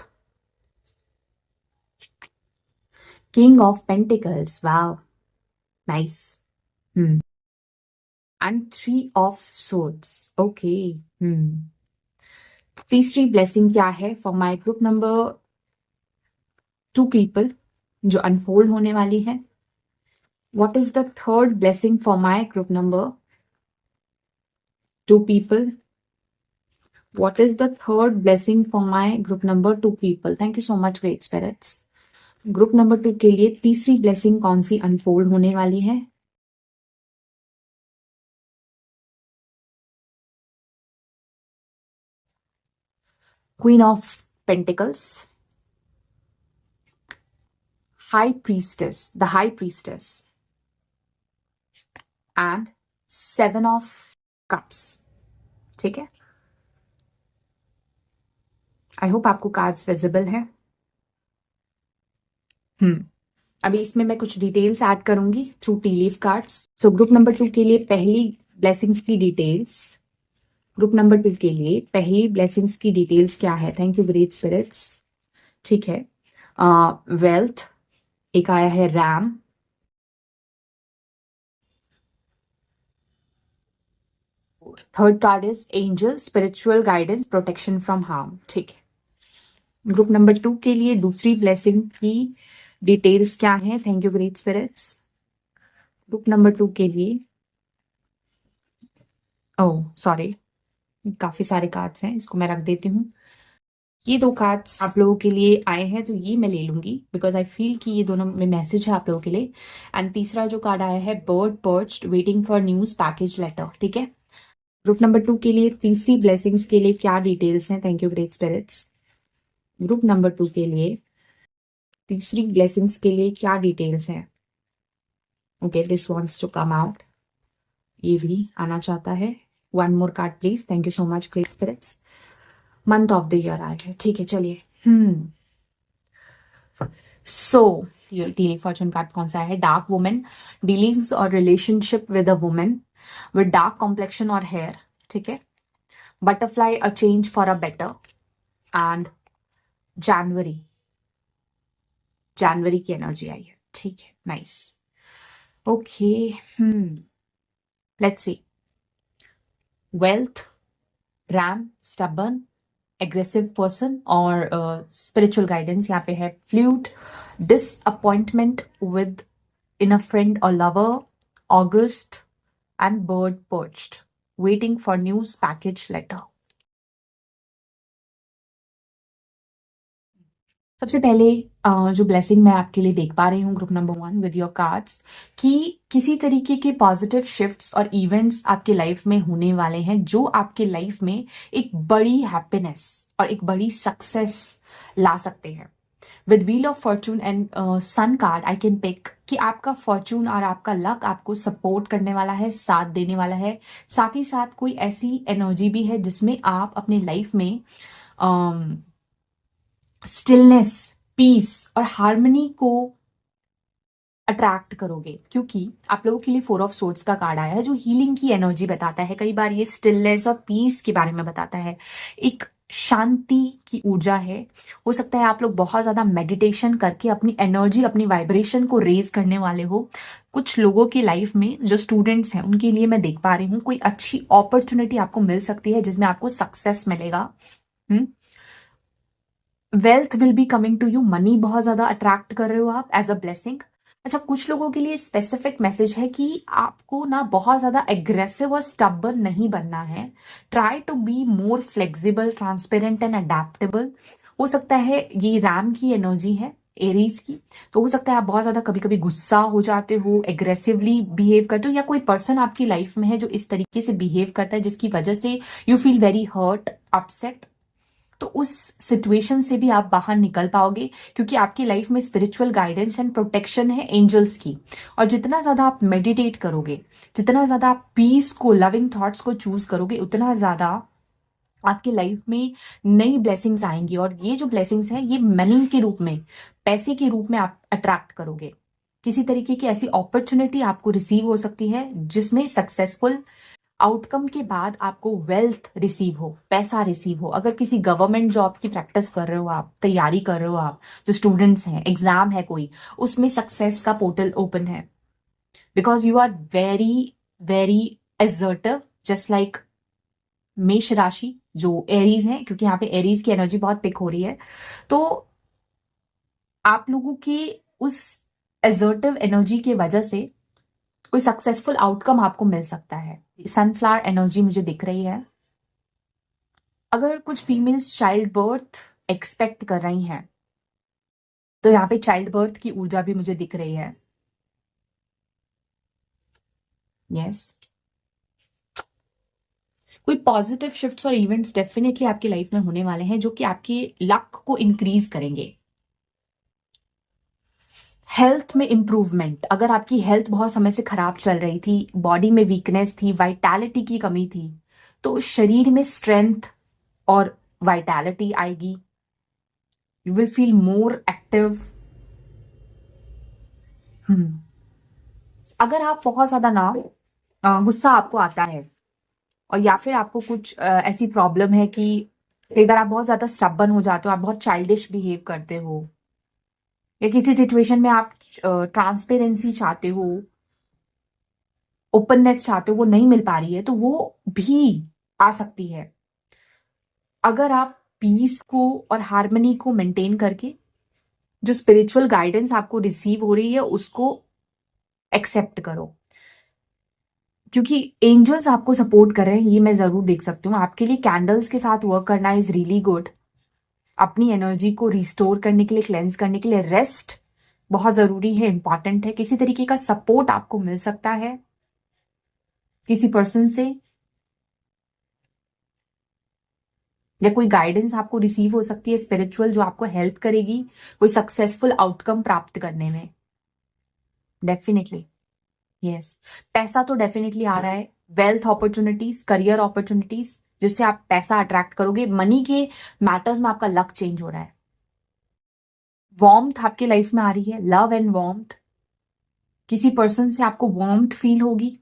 king of pentacles, wow nice, and 3 of swords, okay. तीसरी ब्लेसिंग क्या है for my group number 2 people जो अनफोल्ड होने वाली है। What is the third blessing for my group number 2 people. What is the third blessing for my group number 2 people? Thank you so much great spirits. Group number 2 के लिए तीसरी blessing कौन सी unfold होने वाली है। Queen of pentacles, high priestess, the high priestess, and 7 of cups, ठीक है। I hope आपको कार्ड्स विजिबल है। अभी इसमें मैं कुछ डिटेल्स ऐड करूंगी through T leaf cards. So group number 2 के लिए पहली ब्लेसिंग्स की डिटेल्स, ग्रुप नंबर 2 के लिए पहली ब्लेसिंग्स की डिटेल्स क्या है। थैंक यू ग्रेट स्पिरिट्स, ठीक है। वेल्थ, एक आया है RAM, third card is angel, spiritual guidance, protection from harm, ठीक है। ग्रुप नंबर 2 के लिए दूसरी ब्लेसिंग की डिटेल्स क्या है। Thank you great spirits. Group number 2 के लिए, ओह सॉरी, काफी सारे कार्ड्स हैं, इसको मैं रख देती हूँ। ये 2 कार्ड्स आप लोगों के लिए आए हैं तो ये मैं ले लूंगी बिकॉज आई फील कि ये दोनों में मैसेज है आप लोगों के लिए। एंड तीसरा जो कार्ड आया है bird perched waiting for news package letter, ठीक है। ग्रुप नंबर 2 के लिए तीसरी ब्लेसिंग्स के लिए क्या डिटेल्स हैं। Thank you great spirits. Group number 2 के लिए तीसरी ब्लेसिंग्स के लिए क्या डिटेल्स हैं। Okay, this wants to come out, ये भी आना चाहता है। 1 more card please. Thank you so much great spirits. Month of the year आया है, ठीक है। चलिए, सो ये टीनी फॉर्चून कार्ड कौन सा है। डार्क वुमेन, डीलिंग्स और relationship with a women with dark complexion और हेयर, ठीक है। Butterfly, a change for a better, and जनवरी, जनवरी की एनर्जी आई है, ठीक है। Nice, okay. Let's see. Wealth, ram, stubborn, aggressive person और स्पिरिचुअल गाइडेंस यहाँ पे है flute, disappointment within a friend और lover, August and bird perched, waiting for news package letter. सबसे पहले जो ब्लेसिंग मैं आपके लिए देख पा रही हूँ group number 1 with your cards, कि किसी तरीके के पॉजिटिव शिफ्ट्स और इवेंट्स आपके लाइफ में होने वाले हैं जो आपके लाइफ में एक बड़ी हैप्पीनेस और एक बड़ी सक्सेस ला सकते हैं। With wheel of fortune and sun card I can pick कि आपका फॉर्चून और आपका लक आपको सपोर्ट करने वाला है, साथ देने वाला है। साथ ही साथ कोई ऐसी एनर्जी भी है जिसमें आप अपने लाइफ में स्टिलनेस, पीस और हार्मनी को अट्रैक्ट करोगे, क्योंकि आप लोगों के लिए 4 ऑफ सोर्ड्स का कार्ड आया है जो हीलिंग की एनर्जी बताता है। कई बार ये स्टिलनेस और पीस के बारे में बताता है, एक शांति की ऊर्जा है। हो सकता है आप लोग बहुत ज्यादा मेडिटेशन करके अपनी एनर्जी, अपनी वाइब्रेशन को रेज करने वाले हो। कुछ लोगों की लाइफ में जो स्टूडेंट्स हैं उनके लिए मैं देख पा रही हूँ कोई अच्छी अपॉर्चुनिटी आपको मिल सकती है जिसमें आपको सक्सेस मिलेगा। Wealth will be coming to you, money बहुत ज्यादा अट्रैक्ट कर रहे हो आप एज अ ब्लेसिंग। अच्छा, कुछ लोगों के लिए स्पेसिफिक मैसेज है कि आपको ना बहुत ज्यादा एग्रेसिव और स्टबर्न नहीं बनना है। Try to be more flexible, transparent and adaptable. हो सकता है ये रैम की एनर्जी है, एरीज की, तो हो सकता है आप बहुत ज्यादा कभी कभी गुस्सा हो जाते हो, एग्रेसिवली बिहेव करते हो, या कोई पर्सन आपकी लाइफ में है जो इस तरीके से बिहेव करता है जिसकी वजह से you feel very hurt, upset. तो उस सिचुएशन से भी आप बाहर निकल पाओगे, क्योंकि आपकी लाइफ में स्पिरिचुअल गाइडेंस एंड प्रोटेक्शन है एंजल्स की। और जितना ज्यादा आप मेडिटेट करोगे, जितना ज्यादा आप पीस को, लविंग थॉट्स को चूज करोगे, उतना ज्यादा आपकी लाइफ में नई ब्लेसिंग्स आएंगी। और ये जो ब्लेसिंग्स हैं ये मनी के रूप में, पैसे के रूप में आप अट्रैक्ट करोगे। किसी तरीके की ऐसी अपॉर्चुनिटी आपको रिसीव हो सकती है जिसमें सक्सेसफुल आउटकम के बाद आपको वेल्थ रिसीव हो, पैसा रिसीव हो। अगर किसी गवर्नमेंट जॉब की प्रैक्टिस कर रहे हो, आप तैयारी कर रहे हो, आप जो स्टूडेंट्स हैं, एग्जाम है कोई, उसमें सक्सेस का पोर्टल ओपन है, because you are very very assertive, just like Mesh rashi जो एरीज है, क्योंकि यहाँ पे एरीज की एनर्जी बहुत पिक हो रही है। तो आप लोगों की उस एजर्टिव एनर्जी की वजह से कोई सक्सेसफुल आउटकम आपको मिल सकता है। सनफ्लावर एनर्जी मुझे दिख रही है। अगर कुछ फीमेल्स चाइल्ड बर्थ एक्सपेक्ट कर रही हैं तो यहाँ पे चाइल्ड बर्थ की ऊर्जा भी मुझे दिख रही है। यस, कोई पॉजिटिव शिफ्ट्स और इवेंट्स डेफिनेटली आपकी लाइफ में होने वाले हैं जो कि आपके लक को इंक्रीज करेंगे। हेल्थ में इंप्रूवमेंट, अगर आपकी हेल्थ बहुत समय से खराब चल रही थी, बॉडी में वीकनेस थी, वाइटैलिटी की कमी थी, तो शरीर में स्ट्रेंथ और वाइटैलिटी आएगी। You will feel more active. अगर आप बहुत ज्यादा ना गुस्सा आपको आता है, और या फिर आपको कुछ ऐसी प्रॉब्लम है कि कई बार आप बहुत ज्यादा स्टबर्न हो जाते हो, आप बहुत चाइल्डिश बिहेव करते हो, या किसी सिचुएशन में आप ट्रांसपेरेंसी चाहते हो, ओपननेस चाहते हो, वो नहीं मिल पा रही है, तो वो भी आ सकती है। अगर आप पीस को और हार्मनी को मेंटेन करके जो स्पिरिचुअल गाइडेंस आपको रिसीव हो रही है उसको एक्सेप्ट करो, क्योंकि एंजल्स आपको सपोर्ट कर रहे हैं, ये मैं जरूर देख सकती हूँ। आपके लिए कैंडल्स के साथ वर्क करना इज रियली गुड। अपनी एनर्जी को रिस्टोर करने के लिए, क्लेंस करने के लिए रेस्ट बहुत जरूरी है, इंपॉर्टेंट है। किसी तरीके का सपोर्ट आपको मिल सकता है किसी पर्सन से, या कोई गाइडेंस आपको रिसीव हो सकती है स्पिरिचुअल जो आपको हेल्प करेगी कोई सक्सेसफुल आउटकम प्राप्त करने में। डेफिनेटली यस, पैसा तो डेफिनेटली आ रहा है, वेल्थ अपॉर्चुनिटीज, करियर अपॉर्चुनिटीज, जिससे आप पैसा अट्रैक्ट करोगे। मनी के मैटर्स में आपका लक चेंज हो रहा है। वार्मथ आपकी लाइफ में आ रही है, लव एंड वार्मथ। किसी पर्सन से आपको वार्मथ फील होगी,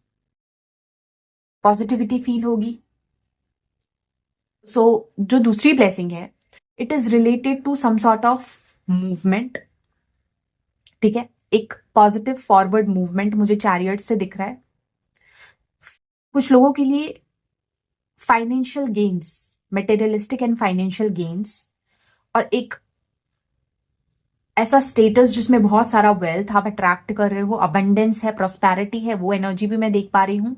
पॉजिटिविटी फील होगी। सो जो दूसरी ब्लेसिंग है, it is related to some sort of movement. ठीक है, एक पॉजिटिव फॉरवर्ड मूवमेंट मुझे चैरियट से दिख रहा है। कुछ लोगों के लिए financial gains materialistic and financial gains, और एक ऐसा स्टेटस जिसमें बहुत सारा वेल्थ आप अट्रैक्ट कर रहे हो, अबंडेंस है, प्रॉस्पेरिटी है, वो एनर्जी भी मैं देख पा रही हूँ।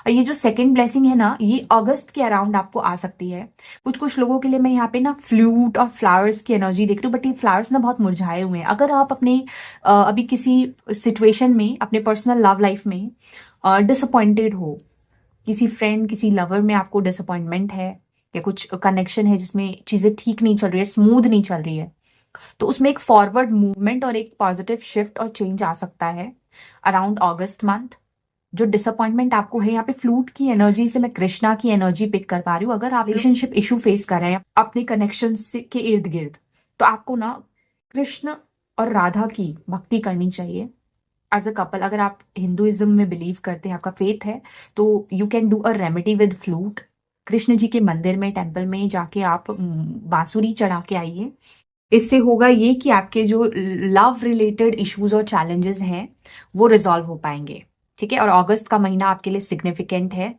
और ये जो सेकंड ब्लेसिंग है ना, ये अगस्त के अराउंड आपको आ सकती है। कुछ कुछ लोगों के लिए मैं यहाँ पे ना फ्लूट और फ्लावर्स की एनर्जी देख रही हूँ, बट ये फ्लावर्स ना बहुत मुरझाए हुए हैं। अगर आप अपने अभी किसी सिचुएशन में, अपने पर्सनल लव लाइफ में डिसअपॉइंटेड हो, किसी फ्रेंड, किसी लवर में आपको डिसअपॉइंटमेंट है, या कुछ कनेक्शन है जिसमें चीजें ठीक नहीं चल रही है, स्मूथ नहीं चल रही है, तो उसमें एक फॉरवर्ड मूवमेंट और एक पॉजिटिव शिफ्ट और चेंज आ सकता है अराउंड अगस्त मंथ। जो डिसअपॉइंटमेंट आपको है, यहाँ पे फ्लूट की एनर्जी से मैं कृष्णा की एनर्जी पिक कर पा रही हूँ। अगर आप रिलेशनशिप इशू फेस कर रहे हैं अपने कनेक्शन से के इर्द गिर्द, तो आपको ना कृष्ण और राधा की भक्ति करनी चाहिए एज अ कपल। अगर आप हिंदुइज्म में बिलीव करते हैं, आपका फेथ है, तो you can do a remedy with flute. Krishna ji के मंदिर में, टेम्पल में जाके आप बांसुरी चढ़ा के आइए। इससे होगा ये कि आपके जो लव रिलेटेड इश्यूज और चैलेंजेस हैं वो रिजॉल्व हो पाएंगे। ठीक है, और अगस्त का महीना आपके लिए सिग्निफिकेंट है।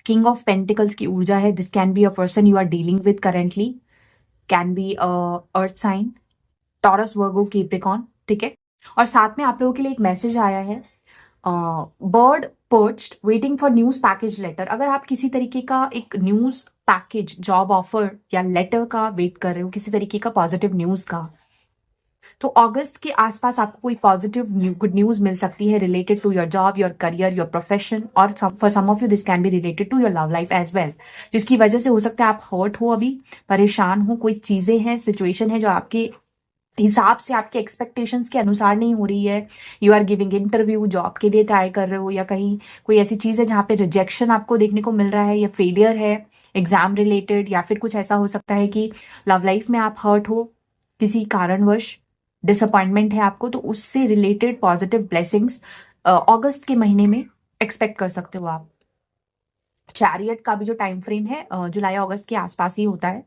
किंग ऑफ पेंटिकल्स की ऊर्जा है। This can be a person you are dealing with currently, can be earth sign, Taurus, Virgo, Capricorn. ठीक है, और साथ में आप लोगों के लिए एक मैसेज आया है, bird perched waiting for news package letter. अगर आप किसी तरीके का एक न्यूज पैकेज, जॉब ऑफर या लेटर का वेट कर रहे हो, किसी तरीके का पॉजिटिव न्यूज का, तो अगस्त के आसपास आपको कोई पॉजिटिव गुड न्यूज मिल सकती है related to your job, your career, your profession, और for some of you this can be related to your love life as well, जिसकी वजह से हो सकता है आप हर्ट हो, अभी परेशान हो, कोई चीजें हैं, सिचुएशन है जो आपके हिसाब से, आपके एक्सपेक्टेशंस के अनुसार नहीं हो रही है। You are giving interview, job के लिए ट्राई कर रहे हो, या कहीं कोई ऐसी चीज है जहाँ पे रिजेक्शन आपको देखने को मिल रहा है, या फेलियर है एग्जाम रिलेटेड, या फिर कुछ ऐसा हो सकता है कि लव लाइफ में आप हर्ट हो किसी कारणवश, डिसअपॉइंटमेंट है आपको, तो उससे रिलेटेड पॉजिटिव ब्लेसिंग्स अगस्त के महीने में एक्सपेक्ट कर सकते हो आप। चैरियट का भी जो टाइम फ्रेम है जुलाई अगस्त के आसपास ही होता है,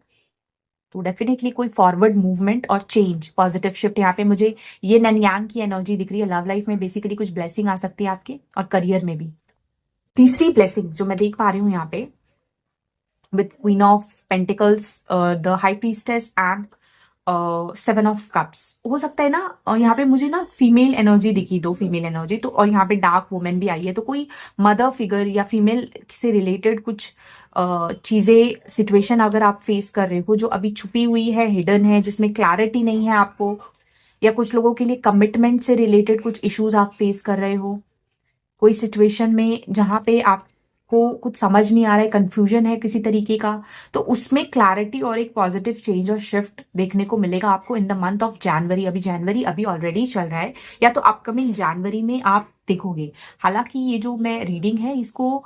तो डेफिनेटली कोई फॉरवर्ड मूवमेंट और चेंज, पॉजिटिव शिफ्ट यहाँ पे मुझे ये ननयांग की एनर्जी दिख रही है। लव लाइफ में बेसिकली कुछ ब्लेसिंग आ सकती है आपके, और करियर में भी। तीसरी ब्लेसिंग जो मैं देख पा रही हूँ यहाँ पे with queen of pentacles, the high priestess and 7 of cups, हो सकता है ना यहाँ पे मुझे ना फीमेल एनर्जी दिखी, 2 फीमेल एनर्जी, तो और यहाँ पे डार्क वुमेन भी आई है, तो कोई मदर फिगर या फीमेल से रिलेटेड कुछ चीजें, सिचुएशन अगर आप फेस कर रहे हो जो अभी छुपी हुई है, हिडन है, जिसमें क्लैरिटी नहीं है आपको, या कुछ लोगों के लिए कमिटमेंट से रिलेटेड कुछ इश्यूज आप फेस कर रहे हो, कोई सिचुएशन में जहां पे आपको कुछ समझ नहीं आ रहा है, कंफ्यूजन है किसी तरीके का, तो उसमें क्लैरिटी और एक पॉजिटिव चेंज और शिफ्ट देखने को मिलेगा आपको इन द मंथ ऑफ जनवरी। अभी जनवरी अभी ऑलरेडी चल रहा है, या तो अपकमिंग जनवरी में आप देखोगे। हालांकि ये जो मैं रीडिंग है इसको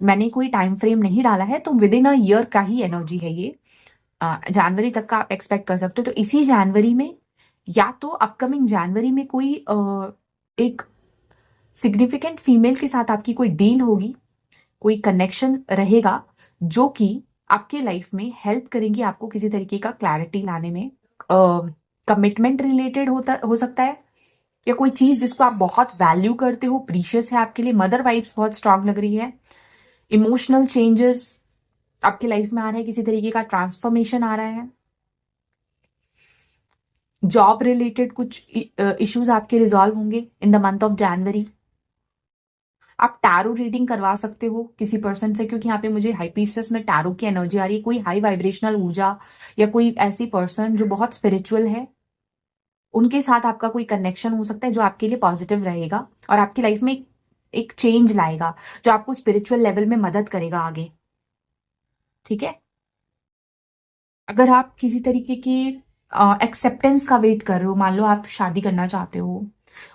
मैंने कोई टाइम फ्रेम नहीं डाला है, तो विद इन अ ईयर का ही एनर्जी है ये, जनवरी तक का आप एक्सपेक्ट कर सकते हो। तो इसी जनवरी में, या तो अपकमिंग जनवरी में कोई एक सिग्निफिकेंट फीमेल के साथ आपकी कोई डील होगी, कोई कनेक्शन रहेगा जो कि आपके लाइफ में हेल्प करेंगी आपको किसी तरीके का क्लैरिटी लाने में। कमिटमेंट रिलेटेड होता हो सकता है, या कोई चीज जिसको आप बहुत वैल्यू करते हो, प्रीशियस है आपके लिए। मदर वाइब्स बहुत स्ट्रांग लग रही है। इमोशनल चेंजेस आपके लाइफ में आ रहे हैं, किसी तरीके का ट्रांसफॉर्मेशन आ रहा है। जॉब रिलेटेड कुछ इश्यूज आपके रिजॉल्व होंगे इन द मंथ ऑफ जनवरी। आप टैरो रीडिंग करवा सकते हो किसी पर्सन से, क्योंकि यहाँ पे मुझे हाई प्रीस्टेस में टैरो की एनर्जी आ रही है। कोई हाई वाइब्रेशनल ऊर्जा या कोई ऐसी पर्सन जो बहुत स्पिरिचुअल है, उनके साथ आपका कोई कनेक्शन हो सकता है जो आपके लिए पॉजिटिव रहेगा और आपकी लाइफ में एक चेंज लाएगा, जो आपको स्पिरिचुअल लेवल में मदद करेगा आगे। ठीक है, अगर आप किसी तरीके की एक्सेप्टेंस का वेट कर रहे हो, मान लो आप शादी करना चाहते हो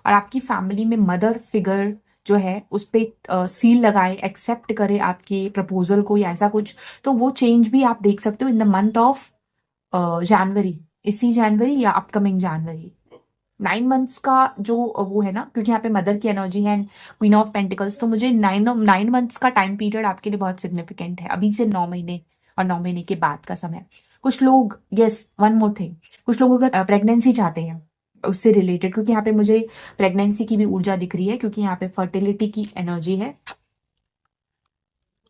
और आपकी फैमिली में मदर फिगर जो है उस पर सील लगाए, एक्सेप्ट करे आपके प्रपोजल को या ऐसा कुछ, तो वो चेंज भी आप देख सकते हो इन द मंथ ऑफ जनवरी, इसी जनवरी या अपकमिंग जनवरी। 9 मंथ्स का जो वो है ना, क्योंकि यहाँ पे मदर की एनर्जी है एंड क्वीन ऑफ पेंटिकल्स, तो मुझे 9 मंथ्स का टाइम पीरियड आपके लिए बहुत सिग्निफिकेंट है, अभी से 9 महीने और 9 महीने के बाद का समय। कुछ लोग, यस वन मोर थिंग, कुछ लोग अगर प्रेगनेंसी चाहते हैं उससे रिलेटेड, क्योंकि यहाँ पे मुझे प्रेगनेंसी की भी ऊर्जा दिख रही है, क्योंकि यहाँ पे फर्टिलिटी की एनर्जी है।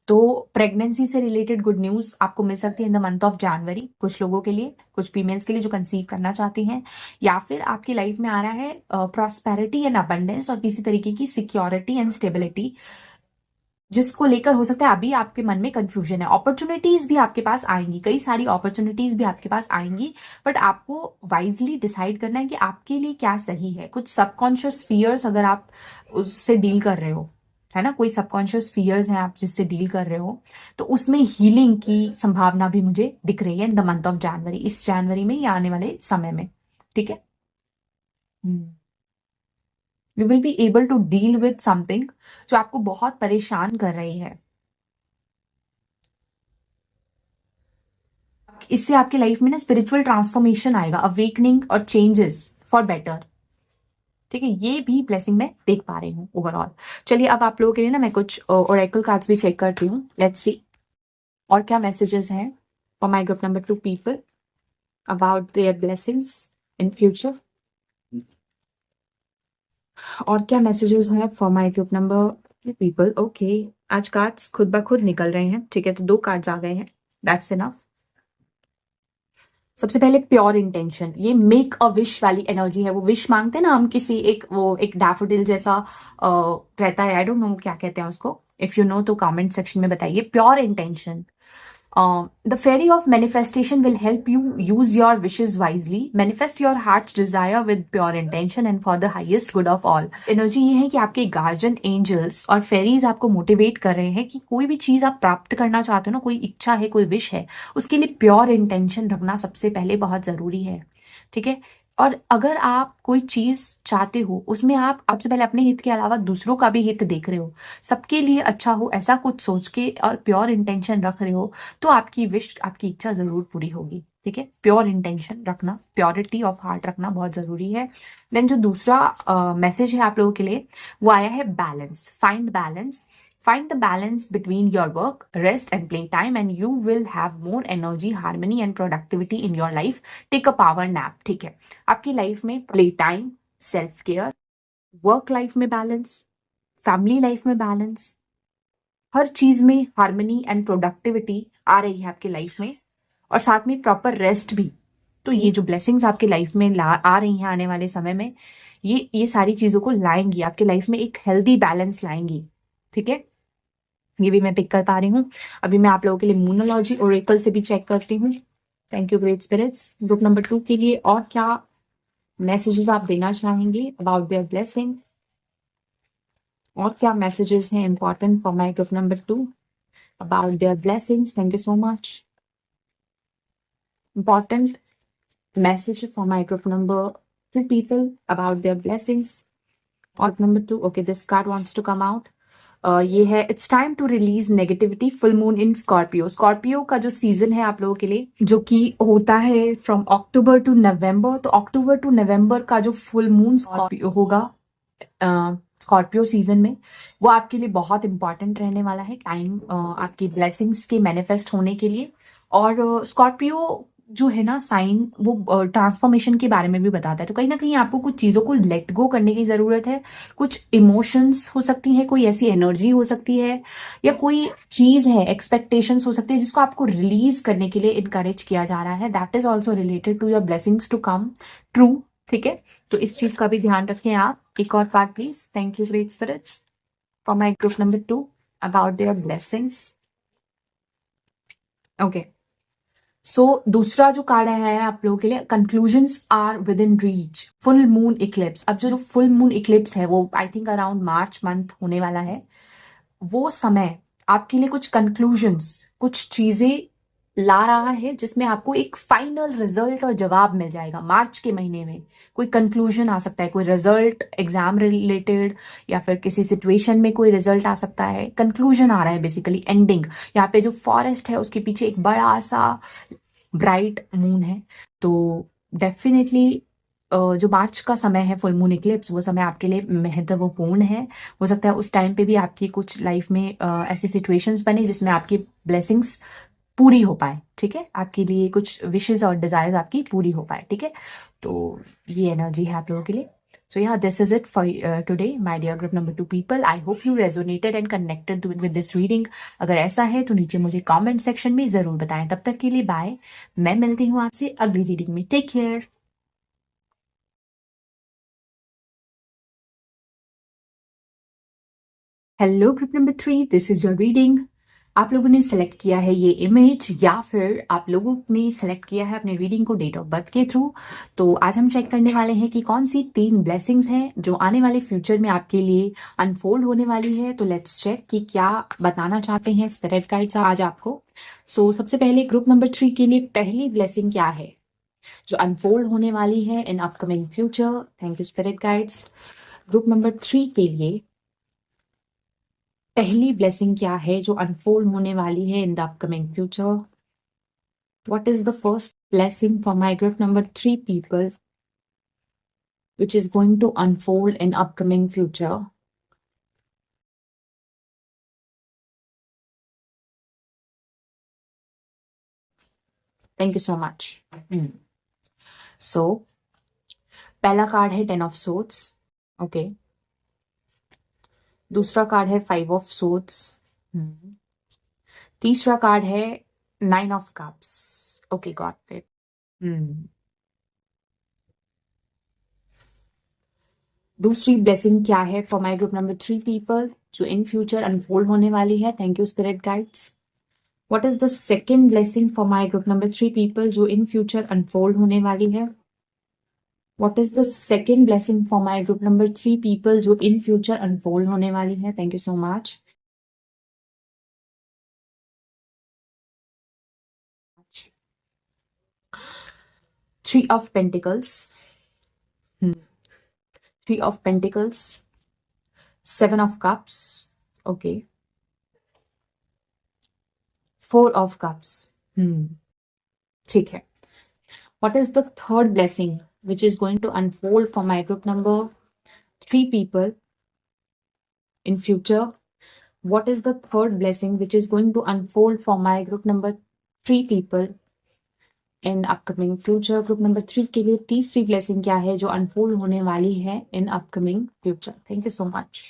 तो प्रेगनेंसी से रिलेटेड गुड न्यूज आपको मिल सकती है in the month of January, कुछ लोगों के लिए, कुछ फीमेल्स के लिए जो कंसीव करना चाहती हैं, या फिर आपकी लाइफ में आ रहा है प्रॉस्पेरिटी एंड अबंडेंस और किसी तरीके की सिक्योरिटी एंड स्टेबिलिटी, जिसको लेकर हो सकता है अभी आपके मन में कंफ्यूजन है। अपॉर्चुनिटीज भी आपके पास आएंगी, कई सारी अपॉर्चुनिटीज भी आपके पास आएंगी, बट आपको वाइजली डिसाइड करना है कि आपके लिए क्या सही है। कुछ सबकॉन्शियस फियर्स अगर आप उससे डील कर रहे हो, है ना, कोई सबकॉन्शियस फियर्स हैं आप जिससे डील कर रहे हो, तो उसमें हीलिंग की संभावना भी मुझे दिख रही है in the month of January, इस जनवरी में या आने वाले समय में। ठीक है, you will be able to deal with something जो आपको बहुत परेशान कर रही है। इससे आपकी लाइफ में ना स्पिरिचुअल ट्रांसफॉर्मेशन आएगा, अवेकनिंग और चेंजेस फॉर बेटर। ठीक है, ये भी ब्लेसिंग मैं देख पा रही हूँ ओवरऑल। चलिए अब आप लोगों के लिए ना मैं कुछ ओरेकल कार्ड्स भी चेक करती हूँ, लेट्स सी और क्या मैसेजेस हैं for my group number 2 people about their blessings in future, और क्या मैसेजेस हैं for my group number people. Okay, आज कार्ड्स खुद ब खुद निकल रहे हैं। ठीक है, तो 2 कार्ड्स आ गए हैं, दैट्स इनफ। सबसे पहले प्योर इंटेंशन, ये मेक अ विश वाली एनर्जी है। वो विश मांगते हैं ना हम किसी, एक डैफोडिल जैसा रहता है, आई डोंट नो क्या कहते हैं उसको, इफ यू नो तो कमेंट सेक्शन में बताइए। Pure intention, the fairy of manifestation will help you use your wishes wisely. Manifest your heart's desire with pure intention and for the highest good of all. Energy ये है कि आपके guardian angels और fairies आपको motivate कर रहे हैं कि कोई भी चीज आप प्राप्त करना चाहते हो ना, कोई इच्छा है, कोई विश है, उसके लिए प्योर इंटेंशन रखना सबसे पहले बहुत जरूरी है। ठीक है, और अगर आप कोई चीज चाहते हो उसमें आप सबसे पहले अपने हित के अलावा दूसरों का भी हित देख रहे हो, सबके लिए अच्छा हो ऐसा कुछ सोच के और प्योर इंटेंशन रख रहे हो, तो आपकी विश, आपकी इच्छा जरूर पूरी होगी। ठीक है, प्योर इंटेंशन रखना, प्योरिटी ऑफ हार्ट रखना बहुत जरूरी है। देन जो दूसरा मैसेज है आप लोगों के लिए वो आया है balance, find balance. Find the balance between your work, rest and play time and you will have more energy, harmony and productivity in your life. Take a power nap. ठीक है, आपकी लाइफ में play time, self care, work life में balance, family life में balance, हर चीज में harmony and productivity आ रही है आपकी लाइफ में, और साथ में प्रॉपर रेस्ट भी। तो ये जो ब्लेसिंग्स आपकी लाइफ में आ रही हैं आने वाले समय में, ये सारी चीजों को लाएंगी आपकी लाइफ में, एक हेल्दी बैलेंस लाएंगी। ठीक है, ये भी मैं पिक कर पा रही हूँ। अभी मैं आप लोगों के लिए मूनोलॉजी ओरेकल से भी चेक करती हूँ। Thank you great spirits. Group number 2 के लिए और क्या मैसेजेस आप देना चाहेंगे अबाउट देयर ब्लेसिंग, और क्या मैसेजेस हैं important for my group number 2 about their blessings. Thank you so much. Important message for my group number 2 people about their blessings और number 2। Okay, this card wants to come out. ये है it's time to release negativity, full moon in Scorpio. Scorpio का जो season है आप लोगों के लिए, जो कि होता है फ्रॉम अक्टूबर टू नवंबर, तो अक्टूबर टू नवंबर का जो फुल मून स्कॉर्पियो होगा स्कॉर्पियो सीजन में, वो आपके लिए बहुत इंपॉर्टेंट रहने वाला है टाइम आपकी ब्लेसिंग्स के मैनिफेस्ट होने के लिए। और स्कॉर्पियो जो है ना साइन, वो ट्रांसफॉर्मेशन के बारे में भी बताता है, तो कहीं ना कहीं आपको कुछ चीजों को लेट गो करने की जरूरत है। कुछ इमोशंस हो सकती है, कोई ऐसी एनर्जी हो सकती है, या कोई चीज है, एक्सपेक्टेशंस हो सकती है जिसको आपको रिलीज करने के लिए इनकरेज किया जा रहा है। That is also related to your blessings to come true. ठीक है, तो इस चीज का भी ध्यान रखें आप। एक और card please. Thank you great spirits for my group number 2 about their blessings. Okay, so दूसरा जो कार्ड आया है आप लोगों के लिए, conclusions are within reach, full moon eclipse. अब जो फुल मून इक्लिप्स है वो I think around March month होने वाला है। वो समय आपके लिए कुछ कंक्लूजन्स, कुछ चीजें ला रहा है जिसमें आपको एक फाइनल रिजल्ट और जवाब मिल जाएगा। मार्च के महीने में कोई कंक्लूजन आ सकता है, कोई रिजल्ट एग्जाम रिलेटेड, या फिर किसी सिचुएशन में कोई रिजल्ट आ सकता है। कंक्लूजन आ रहा है, बेसिकली एंडिंग। यहाँ पे जो फॉरेस्ट है उसके पीछे एक बड़ा सा ब्राइट मून है, तो डेफिनेटली जो मार्च का समय है फुल मून इक्लिप्स, वो समय आपके लिए महत्वपूर्ण है। हो सकता है उस टाइम पे भी आपकी कुछ लाइफ में ऐसी सिचुएशंस बने जिसमें आपकी ब्लेसिंग्स पूरी हो पाए। ठीक है, आपके लिए कुछ विशेस और डिजायर्स आपकी पूरी हो पाए। ठीक है, तो ये एनर्जी है आप लोगों के लिए। So yeah, this is it for today, my dear group number 2 people. I hope you resonated and connected with this reading. अगर ऐसा है तो नीचे मुझे comment section में ज़रूर बताएं. तब तक के लिए बाय. मैं मिलती हूँ आपसे अगली रीडिंग में. Take care. Hello group number 3, this is your reading. आप लोगों ने सेलेक्ट किया है ये इमेज या फिर आप लोगों ने सेलेक्ट किया है अपने रीडिंग को डेट ऑफ बर्थ के थ्रू. तो आज हम चेक करने वाले हैं कि कौन सी 3 ब्लेसिंग्स हैं जो आने वाले फ्यूचर में आपके लिए अनफोल्ड होने वाली है. तो लेट्स चेक कि क्या बताना चाहते हैं स्पिरिट गाइड्स आज आपको. सबसे पहले ग्रुप नंबर 3 के लिए पहली ब्लेसिंग क्या है जो अनफोल्ड होने वाली है in upcoming future. Thank you spirit guides. Group number 3 के लिए पहली ब्लेसिंग क्या है जो अनफोल्ड होने वाली है in the upcoming future. What is the first blessing for my group number 3 people which is going to unfold in upcoming future. Thank you so much. So पहला कार्ड है 10 of swords. ओके. दूसरा card है 5 of swords. तीसरा card है 9 of cups. Okay, got it. दूसरी blessing क्या है for my group number 3 people जो इन फ्यूचर अनफोल्ड होने वाली है. Thank you spirit guides. What is the second blessing for my group number 3 people जो इन फ्यूचर अनफोल्ड होने वाली है. What is the second blessing for my group number 3 people जो in future unfold होने वाली है. Thank you so much. 3 of Pentacles. 3 of Pentacles. 7 of Cups. Okay. 4 of Cups. ठीक है. What is the third blessing which is going to unfold for my group number 3 people in future? What is the third blessing which is going to unfold for my group number 3 people in upcoming future? Group number 3 के लिए तीसरी blessing क्या है जो unfold होने वाली है in upcoming future? Thank you so much.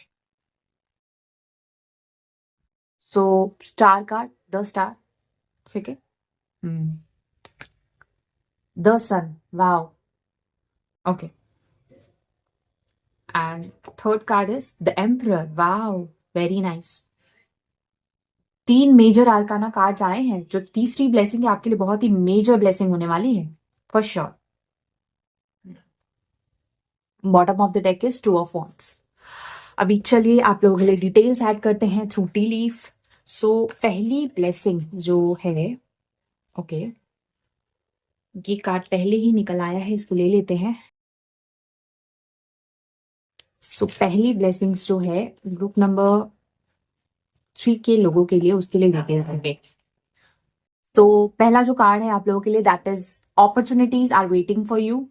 So star card, the star. ठीक है. The sun. Wow. Okay. And third card is the Emperor. Wow. Very nice. 3 major arcana cards आए हैं जो तीसरी ब्लेसिंग आपके लिए बहुत ही मेजर ब्लेसिंग होने वाली है for sure. Bottom of the deck is 2 of wands. अभी चलिए आप लोगों के लिए डिटेल्स ऐड करते हैं थ्रू टी लीफ. पहली ब्लेसिंग जो है, ओके, ये कार्ड पहले ही निकल आया है, इसको ले लेते हैं. पहली ब्लेसिंग्स जो है ग्रुप नंबर 3 के लोगों के लिए, उसके लिए डिटेल्स होंगे. पहला जो कार्ड है आप लोगों के लिए that is opportunities are waiting for you.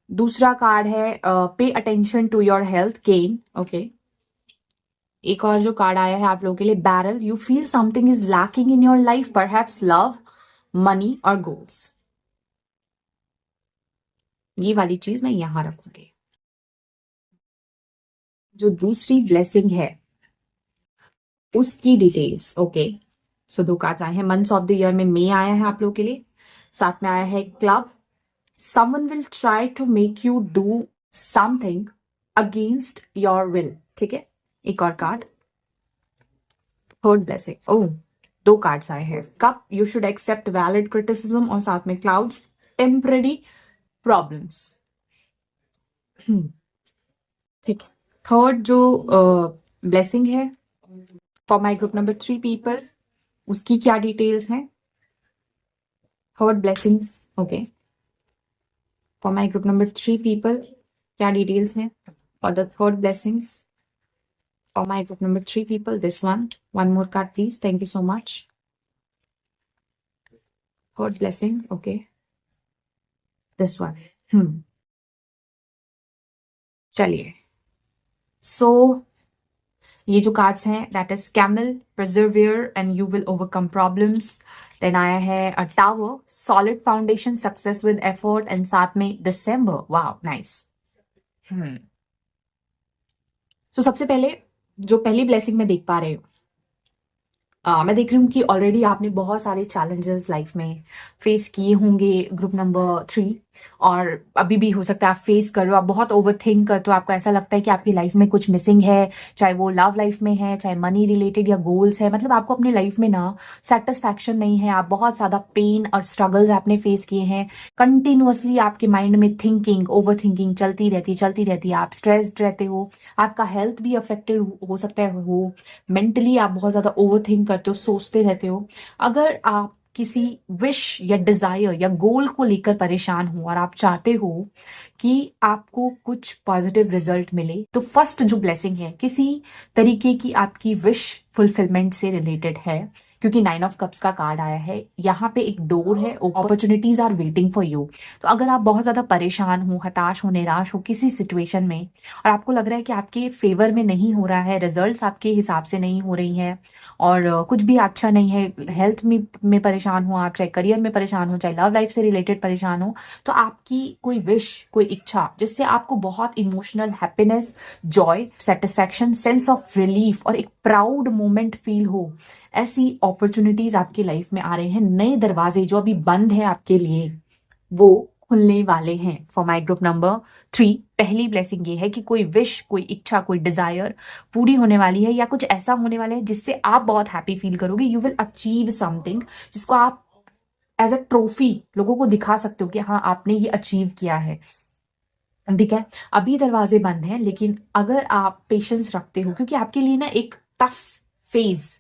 दूसरा कार्ड है pay attention to your health gain. Okay. एक और जो कार्ड आया है आप लोगों के लिए barrel. You feel something is lacking in your life, perhaps love, money और गोल्स. ये वाली चीज मैं यहां रखूंगी. जो दूसरी ब्लेसिंग है उसकी डिटेल्स. ओके. 2 कार्ड्स आए हैं. मंथ्स ऑफ द ईयर में मे आया है आप लोगों के लिए. साथ में आया है club. Someone will try to make you do something against your will. ठीक है. एक और card, third blessing. Oh, 2 cards आए हैं. Cup, you should accept valid criticism, और साथ में क्लाउड्स, टेम्पररी प्रॉब्लम्स. ठीक है. थर्ड जो ब्लेसिंग है for my group number 3 people, उसकी क्या डिटेल्स हैं. Third blessings. Okay. For my group number 3 people क्या डिटेल्स हैं for the third blessings for my group number 3 people. This one more card please. Thank you so much. Third blessing. Okay. This one. चलिए. ये जो cards हैं that is camel, persevere and you will overcome problems. Then आया है a tower, solid foundation, success with effort, and साथ में December. Wow, nice. सो सबसे पहले जो पहली ब्लेसिंग मैं देख पा रही हूँ, मैं देख रही हूँ कि ऑलरेडी आपने बहुत सारे चैलेंजेस लाइफ में फेस किए होंगे, ग्रुप नंबर 3। और अभी भी हो सकता है आप फेस कर रहे हो, आप बहुत ओवर थिंक करते हो, आपको ऐसा लगता है कि आपकी लाइफ में कुछ मिसिंग है, चाहे वो लव लाइफ में है, चाहे मनी रिलेटेड या गोल्स है। मतलब आपको अपनी लाइफ में ना सेटिस्फैक्शन नहीं है, आप बहुत ज्यादा पेन और स्ट्रगल आपने फेस किए हैं। कंटिन्यूअसली आपके माइंड में थिंकिंग, ओवर थिंकिंग चलती रहती है, आप स्ट्रेस्ड रहते हो, आपका हेल्थ भी अफेक्टेड हो सकता है हो, मेंटली आप बहुत ज्यादा ओवर थिंक करते हो, सोचते रहते हो। अगर आप किसी विश या डिजायर या गोल को लेकर परेशान हो और आप चाहते हो कि आपको कुछ पॉजिटिव रिजल्ट मिले, तो फर्स्ट जो ब्लेसिंग है किसी तरीके की आपकी विश फुलफिलमेंट से रिलेटेड है, क्योंकि 9 ऑफ कप्स का कार्ड आया है। यहाँ पे एक डोर है, opportunities are waiting for you. तो अगर आप बहुत ज्यादा परेशान हो, हताश हो, निराश हो किसी सिचुएशन में, और आपको लग रहा है कि आपके फेवर में नहीं हो रहा है, रिजल्ट्स आपके हिसाब से नहीं हो रही हैं, और कुछ भी अच्छा नहीं है, हेल्थ में परेशान हो आप, चाहे करियर में परेशान हो, चाहे लव लाइफ से रिलेटेड परेशान हो, तो आपकी कोई विश, कोई इच्छा जिससे आपको बहुत emotional happiness, Joy, satisfaction, sense of relief और एक प्राउड मोमेंट फील हो, ऐसी अपॉर्चुनिटीज आपकी लाइफ में आ रहे हैं। नए दरवाजे जो अभी बंद है आपके लिए, वो खुलने वाले हैं फॉर माई ग्रुप नंबर 3। पहली ब्लेसिंग ये है कि कोई विश, कोई इच्छा, कोई डिजायर पूरी होने वाली है, या कुछ ऐसा होने वाला है जिससे आप बहुत हैप्पी फील करोगे। यू विल अचीव समथिंग जिसको आप एज अ ट्रॉफी लोगों को दिखा सकते हो कि हाँ आपने ये अचीव किया है। ठीक है, अभी दरवाजे बंद हैं, लेकिन अगर आप पेशेंस रखते हो, क्योंकि आपके लिए ना एक टफ फेज